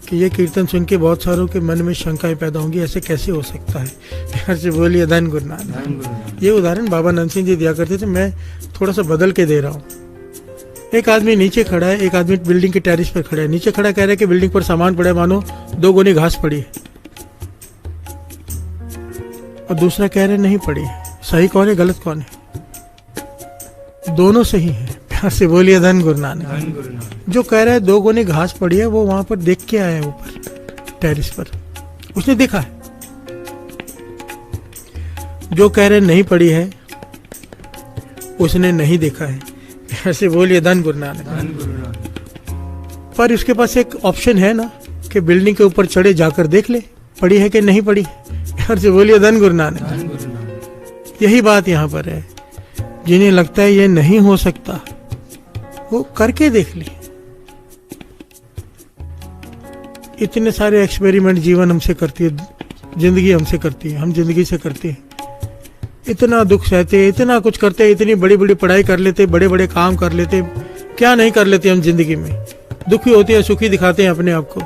कि ये कीर्तन सुन के बहुत सारों के मन में शंकाएं पैदा होंगी, ऐसे कैसे हो सकता है। प्यार से बोलिए धन गुरु नानक।
धन गुरु नानक।
ये उदाहरण बाबा नंद सिंह जी दिया करते थे, मैं थोड़ा सा बदल के दे रहा हूँ। एक आदमी नीचे खड़ा है, एक आदमी बिल्डिंग के टेरिस पर खड़ा है। नीचे खड़ा कह रहा है कि बिल्डिंग पर सामान पड़ा है, मानो 2 गोनी घास पड़ी है, और दूसरा कह रहे नहीं पड़ी है। सही कौन है, गलत कौन है? दोनों सही है। प्यार से बोलिए धन गुरु नानक।
धन गुरु नानक।
जो कह रहा है 2 गोनी घास पड़ी है, वो वहां पर देख के आया है, ऊपर टेरिस पर उसने देखा है। जो कह रहे नहीं पड़ी है, उसने नहीं देखा है। ऐसे बोलिए धन गुरु नानक।
धन गुरु नानक।
पर उसके पास एक ऑप्शन है ना कि बिल्डिंग के ऊपर चढ़े जाकर देख ले पड़ी है कि नहीं पड़ी। प्यार से बोलिए धन गुरु नानक।
धन गुरु नानक।
यही बात यहाँ पर है। जिन्हें लगता है ये नहीं हो सकता, वो करके देख ली। इतने सारे एक्सपेरिमेंट जीवन हमसे करती है, जिंदगी हमसे करती है, हम जिंदगी से करते हैं। इतना दुख सहते, इतना कुछ करते, इतनी बड़ी बड़ी पढ़ाई कर लेते, बड़े बड़े काम कर लेते, क्या नहीं कर लेते हम जिंदगी में। दुखी होते हैं, सुखी दिखाते हैं अपने आप को,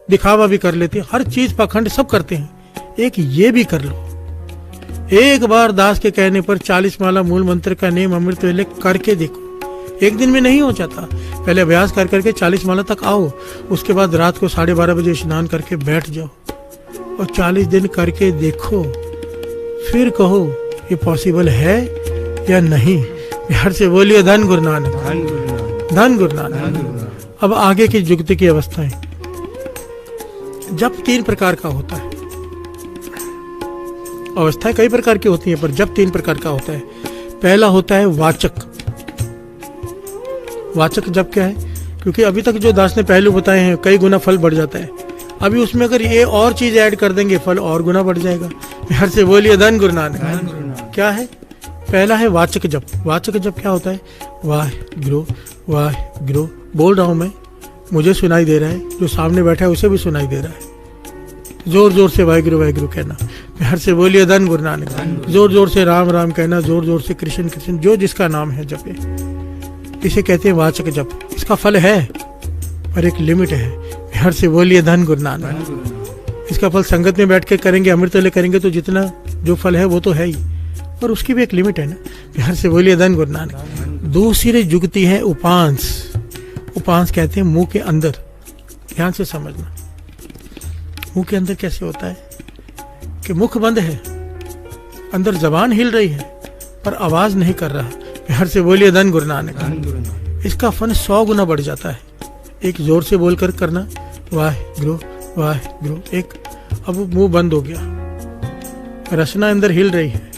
दिखावा भी कर लेते हैं, हर चीज पाखंड सब करते हैं। एक ये भी कर लो, एक बार दास के कहने पर 40 माला मूल मंत्र का नेम अमृत वेले करके देखो। एक दिन में नहीं हो जाता, पहले अभ्यास कर करके 40 माला तक आओ, उसके बाद रात को 12:30 बजे स्नान करके बैठ जाओ और 40 दिन करके देखो, फिर कहो ये पॉसिबल है या नहीं। प्यार से बोलिए धन गुरु नानक।
धन गुरु नानक।
धन गुरु
धन
नानक।
गुरु नानक।
अब आगे की जुक्ति की अवस्थाएं। जप 3 प्रकार का होता है। अवस्थाएं कई प्रकार की होती हैं, पर जप 3 प्रकार का होता है। पहला होता है वाचक। वाचक जप क्या है? क्योंकि अभी तक जो दास ने पहलू बताए हैं, कई गुना फल बढ़ जाता है। अभी उसमें अगर ये और चीज ऐड कर देंगे, फल और गुना बढ़ जाएगा। प्यार से बोलिए धन गुरु नानक।
धन गुरु नानक।
क्या है? पहला है वाचक जप। वाचक जप क्या होता है? वाह गुरु वाह गुरु बोल रहा हूं मैं, मुझे सुनाई दे रहा है, जो सामने बैठा है उसे भी सुनाई दे रहा है। जोर जोर से वाहिगुरु कहना। प्यार से बोलिए धन गुरु नानक। जोर जोर से राम राम कहना, जोर जोर से कृष्ण कृष्ण, जो जिसका नाम है जपे। इसे कहते हैं वाचक जप। इसका फल है, पर एक लिमिट है। प्यार से बोलिए धन गुरु नानक।
धन गुरु नानक।
इसका फल संगत में बैठ के करेंगे, अमृत वेले करेंगे तो जितना जो फल है वो तो है ही, पर उसकी भी एक लिमिट है ना। प्यार से बोलिए धन गुरु नानक। दूसरी जुगती है उपांश। उपांश कहते हैं मुंह के अंदर। ध्यान से समझना, मुंह के अंदर कैसे होता है कि मुख बंद है, अंदर जबान हिल रही है, पर आवाज नहीं कर रहा। प्यार से बोलिए धन गुरु नानक।
धन गुरु नानक।
इसका फन 100 गुना बढ़ जाता है। एक जोर से बोलकर करना, वाह गुरु, एक। अब मुंह बंद हो गया, रचना अंदर हिल रही है,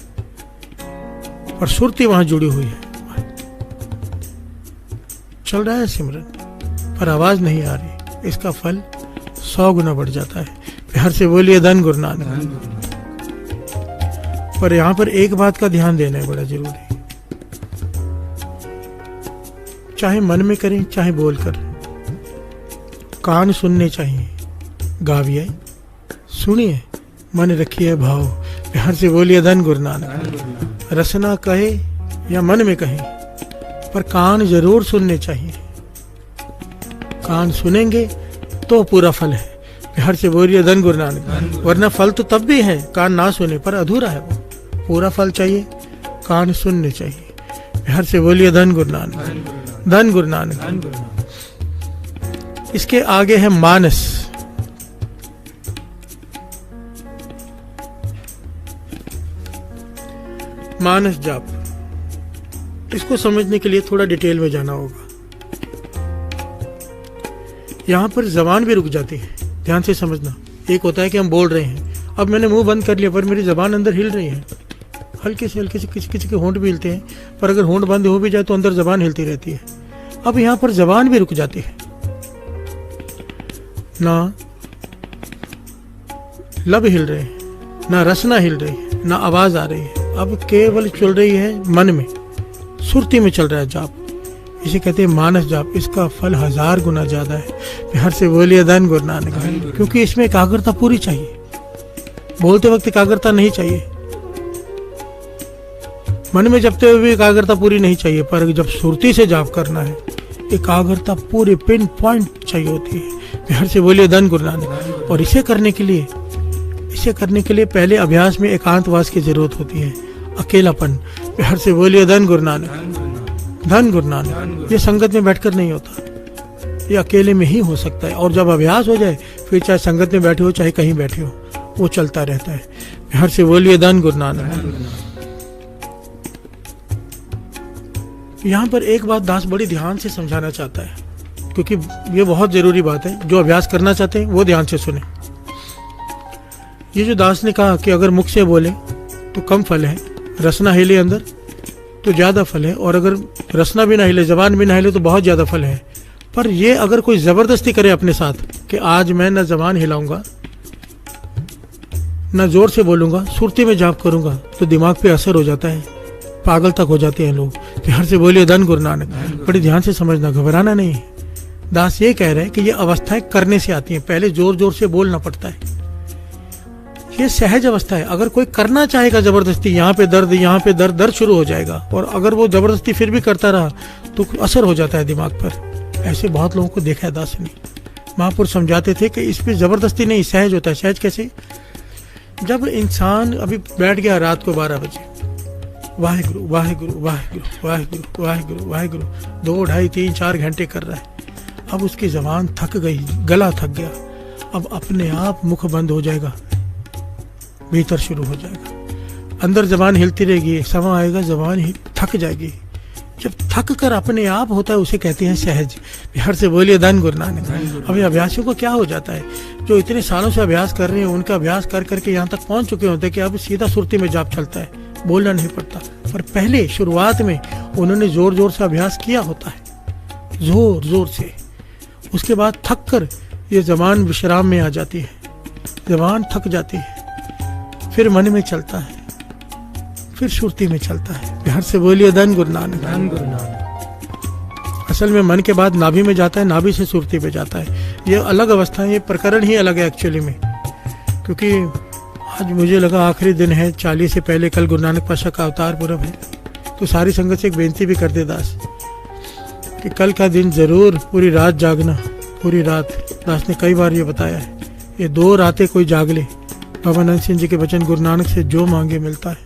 पर सुरती वहां जुड़ी हुई है। चल रहा है सिमरन, पर आवाज नहीं आ रही। इसका फल 100 गुना बढ़ जाता है। प्यार से बोलिए धन गुरु नानक।
धन गुरु नानक।
पर यहाँ पर एक बात का ध्यान देना है, बड़ा जरूरी। चाहे मन में करें चाहे बोलकर, कान सुनने चाहिए। गाविए, सुनिए, मन रखिए भाव। प्यार से बोलिए धन गुरु नानक।
धन गुरु नानक।
रसना कहे या मन में कहे, पर कान जरूर सुनने चाहिए। कान सुनेंगे तो पूरा फल है। प्यार से बोलिए धन गुरु नानक। वरना फल तो तब भी है, कान ना सुने पर अधूरा है वो। पूरा फल चाहिए, कान सुनने चाहिए। प्यार से बोलिए धन गुरु नानक। धन गुरु नानक।
धन गुरु नानक।
इसके आगे है मानस। मानस जाप। इसको समझने के लिए थोड़ा डिटेल में जाना होगा। यहां पर जबान भी रुक जाती है। ध्यान से समझना। एक होता है कि हम बोल रहे हैं, अब मैंने मुंह बंद कर लिया पर मेरी जबान अंदर हिल रही है, हल्के से किसी किसी के होंठ भी हिलते हैं, पर अगर होंठ बंद हो भी जाए तो अंदर जबान हिलती रहती है। अब यहाँ पर जबान भी रुक जाती है, ना लब हिल रहे हैं, ना रसना हिल रही है, ना आवाज आ रही है। अब केवल चल रही है मन में, सुरती में चल रहा है जाप। इसे कहते हैं मानस जाप। इसका फल 1000 गुना ज्यादा है। बिहार से बोलिए धन गुरु नानक, क्योंकि इसमें एकाग्रता पूरी चाहिए। बोलते वक्त एकाग्रता नहीं चाहिए, मन में जपते हुए भी एकाग्रता पूरी नहीं चाहिए, पर जब सुरती से जाप करना है एकाग्रता पूरी पिन पॉइंट चाहिए होती है। बिहार से बोलिए धन गुरु नानक। और इसे करने के लिए पहले अभ्यास में एकांतवास की जरूरत होती है, अकेलापन। बिहार से बोलिए धन गुरु नानक, धन गुरु नानक। ये संगत में बैठकर नहीं होता, ये अकेले में ही हो सकता है। और जब अभ्यास हो जाए फिर चाहे संगत में बैठे हो चाहे कहीं बैठे हो, वो चलता रहता है। बिहार से बोलिए धन गुरु नानक। यहाँ पर एक बात दास बड़ी ध्यान से समझाना चाहता है, क्योंकि ये बहुत जरूरी बात है। जो अभ्यास करना चाहते हैं वो ध्यान से सुने। ये जो दास ने कहा कि अगर मुख से बोले तो कम फल है, रसना हिले अंदर तो ज्यादा फल है, और अगर रसना भी ना हिले, जबान भी ना हिले तो बहुत ज्यादा फल है। पर ये अगर कोई जबरदस्ती करे अपने साथ कि आज मैं ना जबान हिलाऊंगा ना जोर से बोलूंगा, सुरती में जाप करूंगा, तो दिमाग पे असर हो जाता है, पागल तक हो जाते हैं लोग। बिहार से बोलिए धन गुरु नानक। बड़ी ध्यान से समझना, घबराना नहीं है। दास ये कह रहे हैं कि ये अवस्थाएं करने से आती हैं, पहले जोर जोर से बोलना पड़ता है। ये सहज अवस्था है। अगर कोई करना चाहेगा जबरदस्ती, यहाँ पे दर्द दर्द शुरू हो जाएगा, और अगर वो जबरदस्ती फिर भी करता रहा तो असर हो जाता है दिमाग पर। ऐसे बहुत लोगों को देखा है दास ने। महापुरुष समझाते थे कि इस पे जबरदस्ती नहीं, सहज होता है। सहज कैसे? जब इंसान अभी बैठ गया रात को 12 बजे, वाहेगुरु वाहेगुरु वाहेगुरु वाहेगुरु वाहेगुरु वाहेगुरु 2, 2.5, 3, 4 घंटे कर रहा है। अब उसकी जबान थक गई, गला थक गया। अब अपने आप मुख बंद हो जाएगा, भीतर शुरू हो जाएगा, अंदर जबान हिलती रहेगी। एक समय आएगा जबान थक जाएगी। जब थक कर अपने आप होता है उसे कहते हैं सहज। बिहार से बोलिए धन गुरु नानक। अभी अभ्यासियों को क्या हो जाता है, जो इतने सालों से अभ्यास कर रहे हैं, उनका अभ्यास कर करके यहाँ तक पहुंच चुके होते हैं कि अब सीधा सुरती में जाप चलता है, बोलना नहीं पड़ता। पर पहले शुरुआत में उन्होंने जोर जोर से अभ्यास किया होता है, जोर जोर से। उसके बाद थक कर ये जबान विश्राम में आ जाती है, जबान थक जाती है, फिर मन में चलता है, फिर सुरती में चलता है। बिहार से बोलिए धन गुरु नानक, धन गुरु नानक। असल में मन के बाद नाभि में जाता है, नाभि से सुरती पे जाता है। ये अलग अवस्था है, ये प्रकरण ही अलग है एक्चुअली में। क्योंकि आज मुझे लगा आखिरी दिन है, 40 से पहले कल गुरु नानक पातशाह का अवतार पुरब है, तो सारी संगत से एक बेनती भी कर दे दास कि कल का दिन जरूर पूरी रात जागना। पूरी रात, दास ने कई बार ये बताया है, ये 2 रातें कोई जाग ले। बाबा नंद सिंह जी के वचन, गुरु नानक से जो मांगे मिलता है।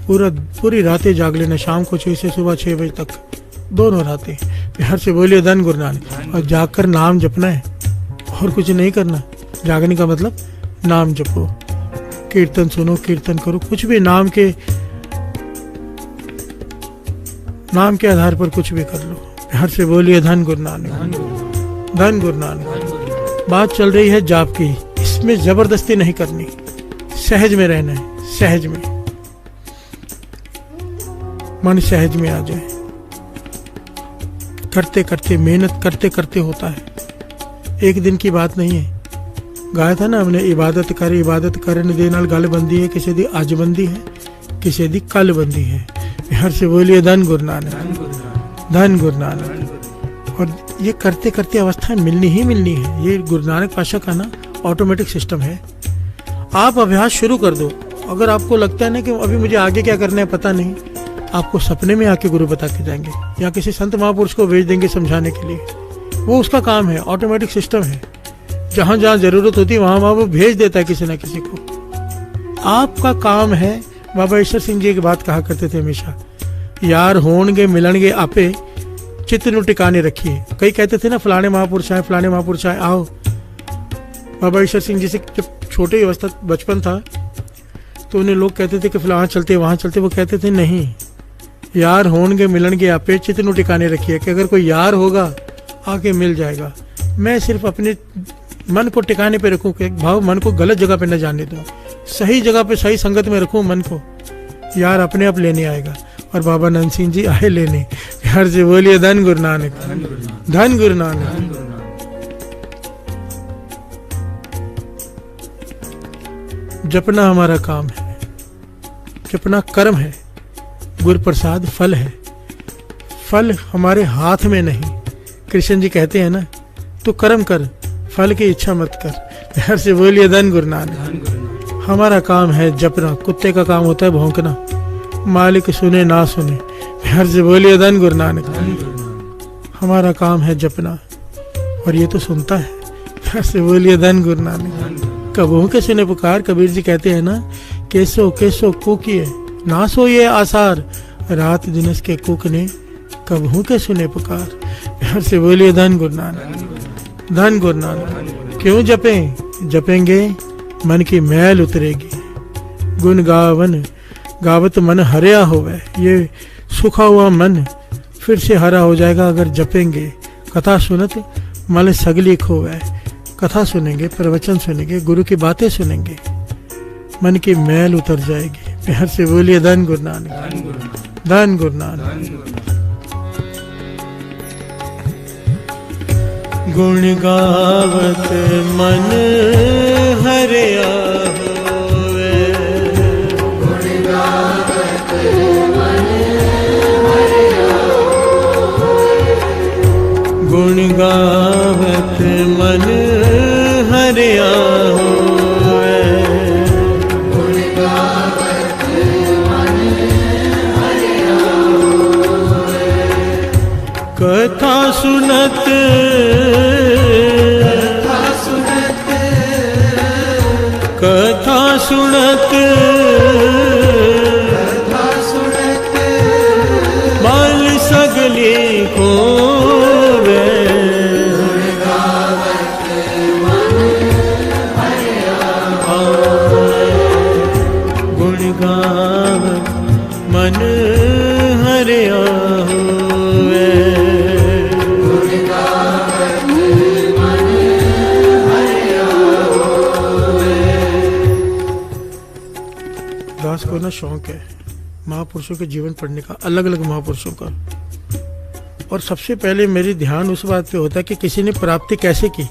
पूरी रातें जाग लेना, शाम को 6 से सुबह 6 बजे तक, दोनों रातें। बिहार से बोलिए धन गुरु नानक। और जाग कर नाम जपना है, और कुछ नहीं करना। जागने का मतलब नाम जपो, कीर्तन सुनो, कीर्तन करो, कुछ भी नाम के आधार पर कुछ भी कर लो। बिहार से बोलिए धन गुरु नानक, धन गुरु नानक। बात चल रही है जाप की, इसमें जबरदस्ती नहीं करनी, सहज में रहना है, सहज में। मन सहज में आ जाए, करते करते, मेहनत करते करते होता है। एक दिन की बात नहीं है। गाया था ना हमने, इबादत करने दे नाल गल बंदी है, किसी दी आज बंदी है, किसी दी कल बंदी है। बिहार से बोलिए धन गुरु नानक, धन गुरु नानक। और ये करते करते अवस्थाएं मिलनी ही मिलनी है। ये गुरु नानक पातशाह का ना ऑटोमेटिक सिस्टम है। आप अभ्यास शुरू कर दो। अगर आपको लगता है ना कि अभी मुझे आगे क्या करना है पता नहीं, आपको सपने में आके गुरु बता के जाएंगे, या किसी संत महापुरुष को भेज देंगे समझाने के लिए। वो उसका काम है, ऑटोमेटिक सिस्टम है। जहां जहां जरूरत होती है वहां वो भेज देता है किसी न किसी को। आपका काम है। बाबा ईश्वर सिंह जी एक बात कहा करते थे हमेशा, यार होणगे मिलणगे आपे, चित्त नु टिकाने रखिए। कई कहते थे ना फलाने महापुरुष आए, फलाने महापुरुष आए, आओ। बाबा ईश्वर सिंह जी से जब छोटे अवस्था बचपन था तो उन्हें लोग कहते थे कि फलां चलते वहां चलते, वो कहते थे नहीं, यार होणगे मिलणगे आपे, चित्त नु टिकाने रखिए, कि अगर कोई यार होगा आके मिल जाएगा। मैं सिर्फ अपने मन को टिकाने पे रखूं, कि भाव मन को गलत जगह पे न जाने दूं, सही जगह पे सही संगत में रखूं मन को, यार अपने आप लेने आएगा। और बाबा नंद सिंह जी आए लेने। प्यार से बोलिए धन गुरु नानक, धन गुरु नानक। जपना हमारा काम है, जपना कर्म है, गुरु प्रसाद फल है। फल हमारे हाथ में नहीं। कृष्ण जी कहते हैं ना, तू कर्म कर, फल की इच्छा मत कर। प्यार से बोलिए धन गुरु नानक। हमारा काम है जपना। कुत्ते का काम होता है भौंकना, मालिक सुने ना सुने। प्यार से बोलिए धन गुरु नानक। हमारा काम है जपना, और ये तो सुनता है। प्यार से बोलिए धन गुरु नानक। कबहू के सुने पुकार, कबीर जी कहते हैं ना, केसो केसो कुकिए ना सो ये आसार, रात दिनस के कुक ने कबहू के सुने पुकार। प्यार से बोलिए धन गुरु नानक, धन गुरु नानक। क्यों जपें? जपेंगे मन की मैल उतरेगी। गुण गावन गावत मन हरिया होवे। ये सूखा हुआ मन फिर से हरा हो जाएगा अगर जपेंगे। कथा सुनत मल सगली खोवे। कथा सुनेंगे, प्रवचन सुनेंगे, गुरु की बातें सुनेंगे, मन की मैल उतर जाएगी। प्यार से बोलिए धन गुरु नानक, धन गुरु नानक। गुण गावत मन हरिया होवे। गुण गावत मन हरिया होवे। गुण गावत मन हरिया होवे। गुण गावत मन हरिया होवे। कथा सुनत कथा सुनत मल सगली खोवे। गुण गावत मन हरिया होवे। दास को ना शौक है महापुरुषों के जीवन पढ़ने का, अलग अलग महापुरुषों का। और सबसे पहले मेरी ध्यान उस बात पे होता है कि किसी ने प्राप्ति कैसे की,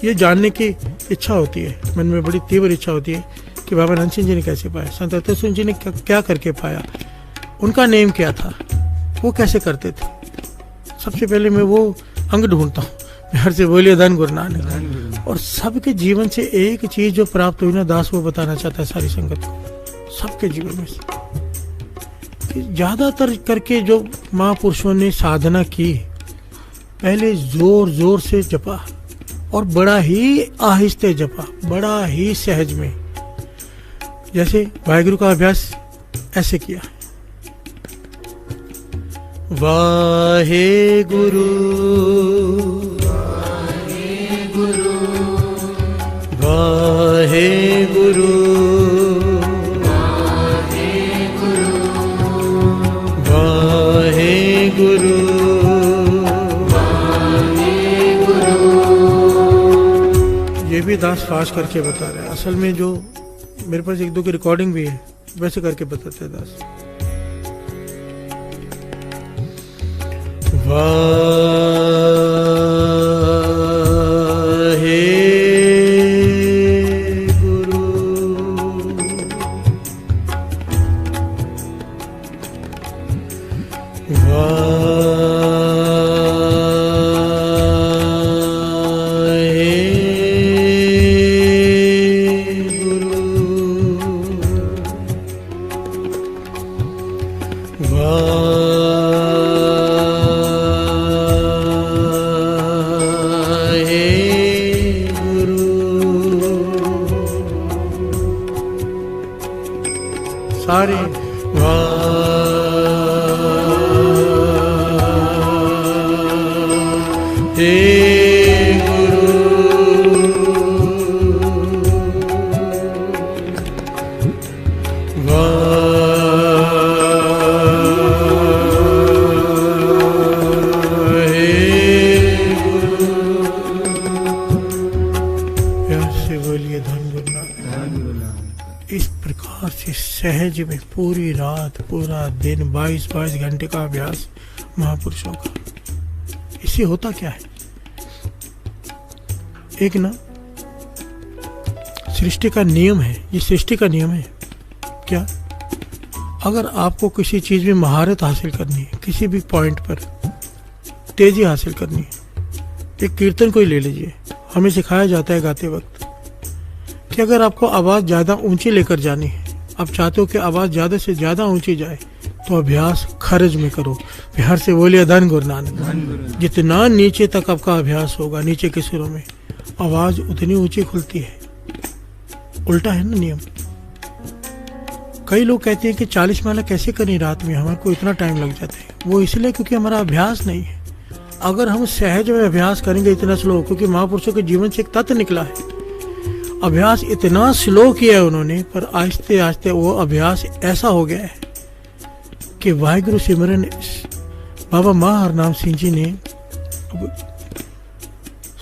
ये जानने की इच्छा होती है। मन में बड़ी तीव्र इच्छा होती है कि बाबा नंद सिंह जी ने कैसे पाया, संत अतुल सिंह जी ने क्या करके पाया, उनका नेम क्या था, वो कैसे करते थे। सबसे पहले मैं वो अंग ढूंढता हूँ। प्यार से बोलिए धन गुरु नानक। और सबके जीवन से एक चीज जो प्राप्त हुई ना दास, वो बताना चाहता है सारी संगत को, सबके जीवन में से कि ज्यादातर करके जो महापुरुषों ने साधना की, पहले जोर जोर से जपा और बड़ा ही आहिस्ते जपा, बड़ा ही सहज में। जैसे वाहिगुरु का अभ्यास ऐसे किया, वाहे गुरु वाहे गुरु वाहे गुरु। ये भी दास फाश करके बता रहे हैं। असल में जो मेरे पास एक दो की रिकॉर्डिंग भी है, वैसे करके बताते हैं दास। सारे हे सहज में पूरी रात पूरा दिन 22-22 घंटे का अभ्यास महापुरुषों का। इससे होता क्या है, एक ना सृष्टि का नियम है, ये सृष्टि का नियम है क्या, अगर आपको किसी चीज में महारत हासिल करनी है, किसी भी पॉइंट पर तेजी हासिल करनी है, एक कीर्तन को ही ले लीजिए। हमें सिखाया जाता है गाते वक्त कि अगर आपको आवाज ज्यादा ऊंची लेकर जानी है, आप चाहते हो कि आवाज ज्यादा से ज्यादा ऊंची जाए, तो अभ्यास खरज में करो। बिहार से बोलिए धन गुरु नानक। जितना नीचे तक आपका अभ्यास होगा, नीचे के सुरों में, आवाज उतनी ऊंची खुलती है। उल्टा है ना नियम। कई लोग कहते हैं कि 40 माला कैसे करें रात में, हमारे को इतना टाइम लग जाता है। वो इसलिए क्योंकि हमारा अभ्यास नहीं है। अगर हम सहज में अभ्यास करेंगे इतना स्लो, क्योंकि महापुरुषों के जीवन से एक तत्व निकला है, अभ्यास इतना स्लो किया है उन्होंने, पर आहिस्ते आहिस्ते वो अभ्यास ऐसा हो गया है कि वाहिगुरु सिमरन बाबा मां हरनाम सिंह जी ने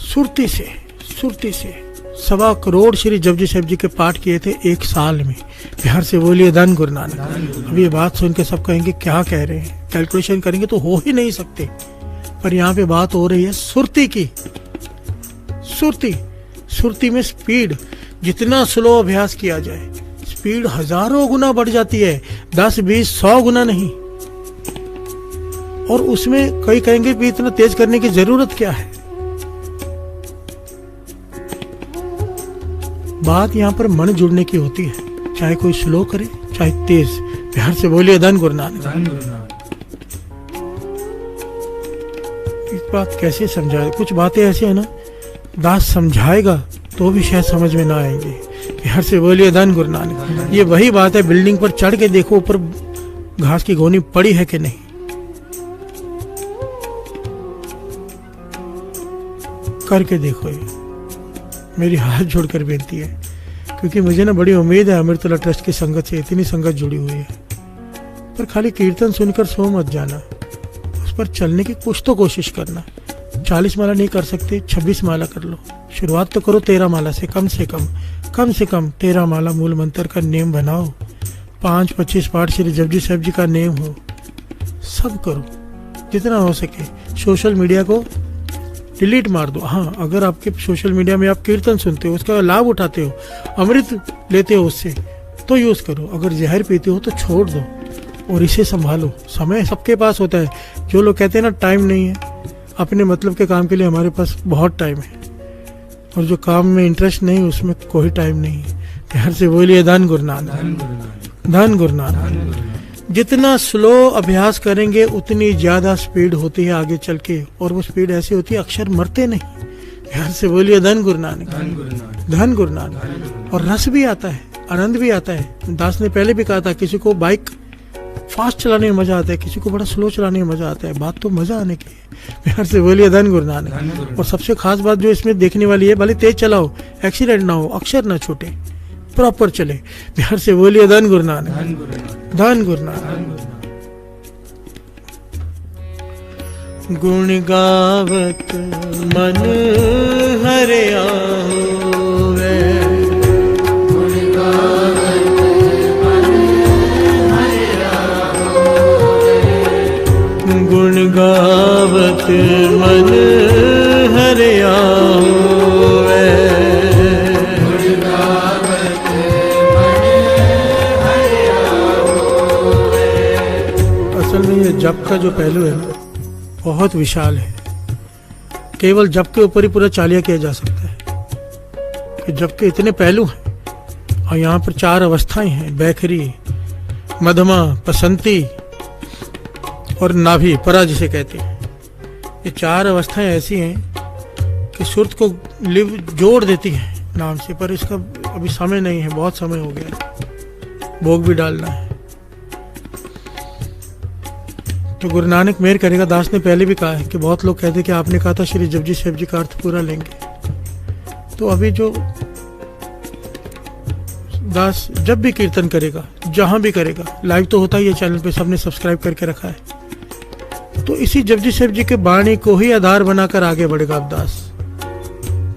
सुरती से 1.25 करोड़ श्री जपजी साहिब जी के पाठ किए थे एक साल में। बिहार से बोलिए धन गुरु नानक। अब ये बात सुन के सब कहेंगे क्या कह रहे हैं, कैलकुलेशन करेंगे तो हो ही नहीं सकते। पर यहाँ पे बात हो रही है सुरती की। सुरती में स्पीड, जितना स्लो अभ्यास किया जाए स्पीड हजारों गुना बढ़ जाती है, 10, 20, 100 गुना नहीं। और उसमें कई कहेंगे भी इतना तेज करने की जरूरत क्या है। बात यहाँ पर मन जुड़ने की होती है, चाहे कोई स्लो करे चाहे तेज। बिहार से बोलिए धन गुरु नानक। इस बात कैसे समझाए, कुछ बातें ऐसी है ना, दास समझाएगा तो भी शायद समझ में ना आएंगे। बिहार से बोलिए धन गुरु नानक। ये वही बात है, बिल्डिंग पर चढ़ के देखो ऊपर घास की गोनी पड़ी है कि नहीं। करके देखो, ये मेरी हाथ जोड़कर बेनती है, क्योंकि मुझे ना बड़ी उम्मीद है अमृतला ट्रस्ट की संगत से, इतनी संगत जुड़ी हुई है। पर खाली कीर्तन सुनकर सो मत जाना, उस पर चलने की कुछ तो कोशिश करना। 40 माला नहीं कर सकते, 26 माला कर लो। शुरुआत तो करो 13 माला से, कम से कम 13 माला मूल मंत्र का नेम बनाओ। 5-25 पाठ श्री जपजी साहिब जी का नेम हो, सब करो जितना हो सके। सोशल मीडिया को डिलीट मार दो। हाँ, अगर आपके सोशल मीडिया में आप कीर्तन सुनते हो, उसका लाभ उठाते हो, अमृत लेते हो उससे, तो यूज करो। अगर जहर पीते हो तो छोड़ दो और इसे संभालो। समय सबके पास होता है। जो लोग कहते हैं ना टाइम नहीं है, अपने मतलब के काम के लिए हमारे पास बहुत टाइम है, और जो काम में इंटरेस्ट नहीं उसमें कोई टाइम नहीं है। ध्यान से बोलिए धन गुरु नानक। धन गुरु नानक। जितना स्लो अभ्यास करेंगे उतनी ज्यादा स्पीड होती है आगे चल के, और वो स्पीड ऐसी होती है अक्षर मरते नहीं। ध्यान से बोलिए धन गुरु नानक। धन गुरु नानक। और रस भी आता है, आनंद भी आता है। दास ने पहले भी कहा था, किसी को बाइक फास्ट चलाने में मजा आता है, किसी को बड़ा स्लो चलाने में मजा आता है। बात तो मजा आने की है। बिहार से बोलिए धन गुरु नानक। और सबसे खास बात जो इसमें देखने वाली है, भले तेज चलाओ, एक्सीडेंट ना हो, अक्षर ना छूटे, प्रॉपर चले। बिहार से बोलिए धन गुरु नानक। धन गुरु नानक। गुण गावत मन हरे आवे, गुण गावत मन हरे आवे, गुण गावत मन हरे आवे। असल में ये जप का जो पहलू है ना, बहुत विशाल है। केवल जप के ऊपर ही पूरा चालिया किया जा सकता है कि जप के इतने पहलू हैं। और यहाँ पर 4 अवस्थाएं हैं, बैखरी, मध्यमा, पसंती और नाभि, परा जिसे कहते हैं। ये 4 अवस्थाएं ऐसी हैं कि सुरत को लिव जोड़ देती हैं नाम से, पर इसका अभी समय नहीं है, बहुत समय हो गया, भोग भी डालना है। तो गुरु नानक मेहर करेगा। दास ने पहले भी कहा है कि बहुत लोग कहते कि आपने कहा था श्री जपजी साहिब जी का अर्थ पूरा लेंगे। तो अभी जो दास जब भी कीर्तन करेगा, जहां भी करेगा, लाइव तो होता ही है चैनल पे, सबने सब्सक्राइब करके रखा है, तो इसी जपजी साहिब जी के वाणी को ही आधार बनाकर आगे बढ़ेगा अब दास,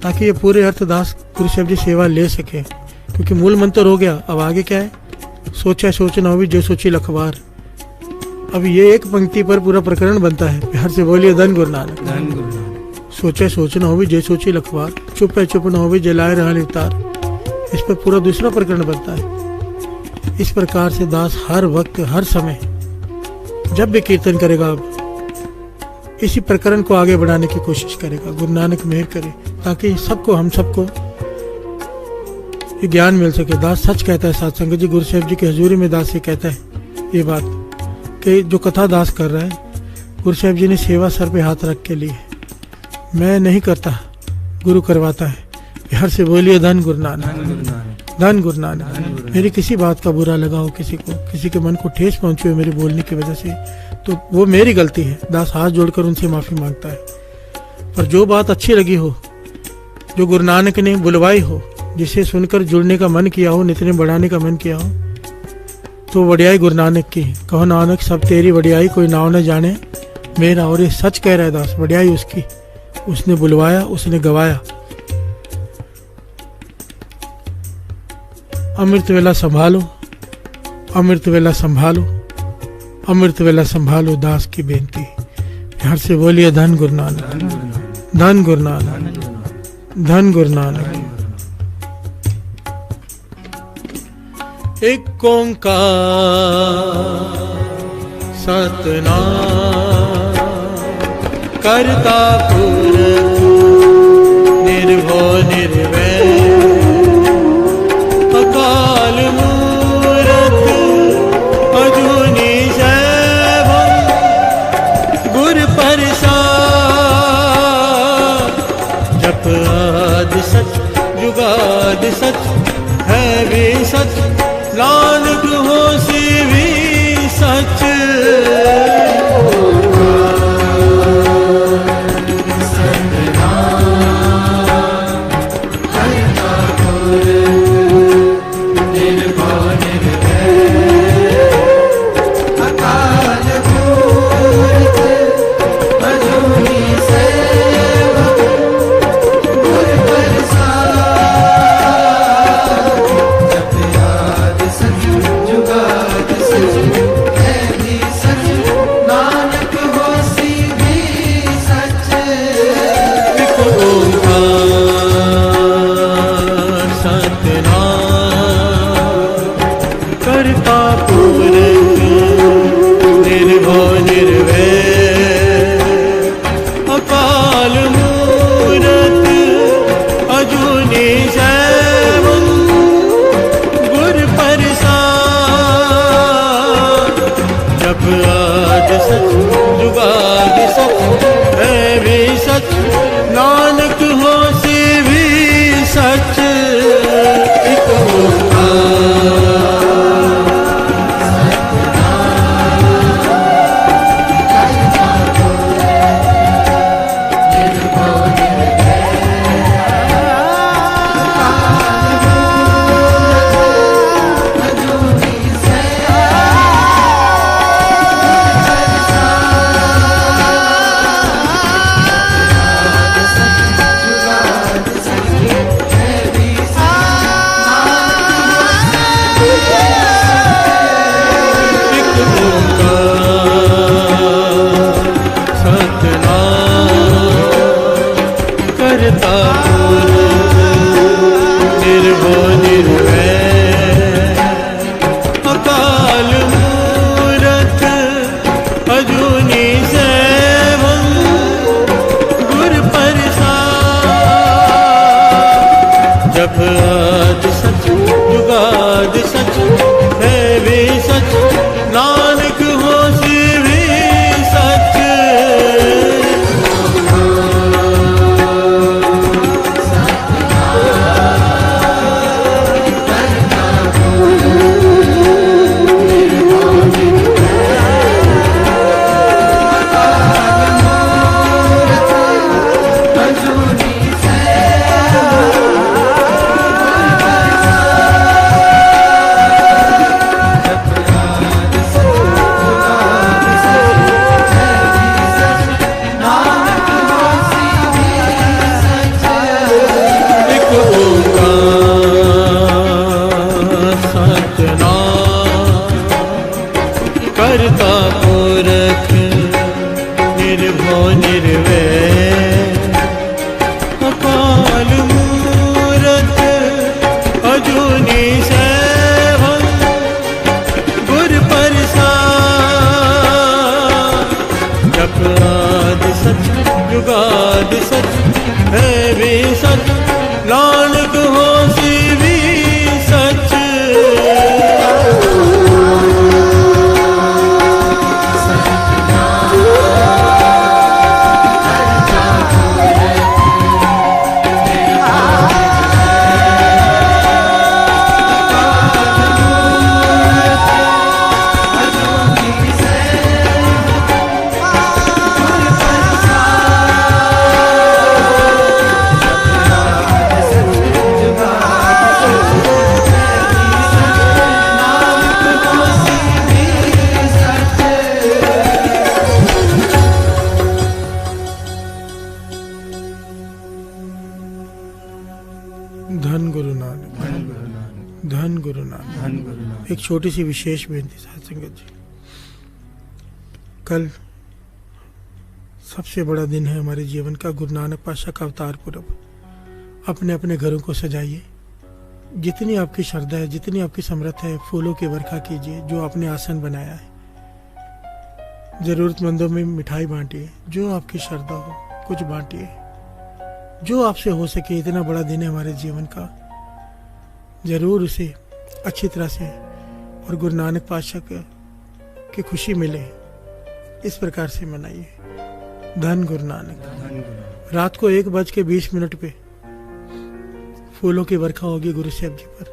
ताकि ये पूरे अर्थ दास गुरु साहिब जी सेवा ले सके। क्योंकि मूल मंत्र हो गया, अब आगे क्या है, सोचा सोच न होवी जो सोची लखवार। अब ये एक पंक्ति पर पूरा प्रकरण बनता है। प्यार से बोलिए धन गुरु नानक।
धन गुरु नानक।
सोचा सोच न होवी जो सोची लखवार, चुप है चुप न होवी जलाए रहा अवतार। इस पर पूरा दूसरा प्रकरण बनता है। इस प्रकार से दास हर वक्त हर समय जब भी कीर्तन करेगा, अब इसी प्रकरण को आगे बढ़ाने की कोशिश करेगा। गुरु नानक मेहर करे ताकि सबको, हम सबको ये ज्ञान मिल सके। दास सच कहता है साथ संगत जी, गुरु साहिब जी की हजूरी में दास ये कहता है ये बात कि जो कथा दास कर रहा है, गुरु साहिब जी ने सेवा सर पे हाथ रख के ली है। मैं नहीं करता, गुरु करवाता है। प्यार से बोलिए धन गुरु नानक। धन गुरु नानक। मेरी किसी बात का बुरा लगा हो, किसी को, किसी के मन को ठेस पहुंची हो मेरे बोलने की वजह से, तो वो मेरी गलती है। दास हाथ जोड़कर उनसे माफी मांगता है। पर जो बात अच्छी लगी हो, जो गुरु नानक ने बुलवाई हो, जिसे सुनकर जुड़ने का मन किया हो, नित्य बढ़ाने का मन किया हो, तो वडियाई गुरु नानक की। कहो नानक सब तेरी वडियाई, कोई नाव न जाने मेरा। और ये सच कह रहा है दास, वडियाई उसकी। उसने बुलवाया, उसने गवाया। अमृत वेला संभालो, अमृत वेला संभालो, अमृत वेला संभालो, दास की बेनती। प्यार से बोलिए धन गुरु नानक। धन गुरु नानक। धन गुरु नानक। एक ओंकार सतनाम करता पुरख निर्भय निर्वैर अकाल मूरत अजूनी सैभं गुर प्रसाद जप आदि सच जुगाद सच है भी सच नानक होसी भी सच। निर्वैर अकाल मूरत अजूनी सैभं गुर प्रसाद। जप आदि सच जुगादि सच है भी सच नानक होसी भी सच। धन गुरु नानक, धन गुरु नानक। एक छोटी सी विशेष बेनती साध संगत जी, कल सबसे बड़ा दिन है हमारे जीवन का, गुरु नानक पातशाह का अवतार पुरब। अपने अपने घरों को सजाइए, जितनी आपकी श्रद्धा है, जितनी आपकी समर्थ है, फूलों की वर्षा कीजिए। जो आपने आसन बनाया है, जरूरतमंदों में मिठाई बांटिए, जो आपकी श्रद्धा हो कुछ बांटिए, जो आपसे हो सके। इतना बड़ा दिन है हमारे जीवन का, जरूर उसे अच्छी तरह से और गुरु नानक पातशाह की खुशी मिले इस प्रकार से मनाइए। धन गुरु नानक। रात को 1:20 पे फूलों की वर्षा होगी गुरु साहब जी पर।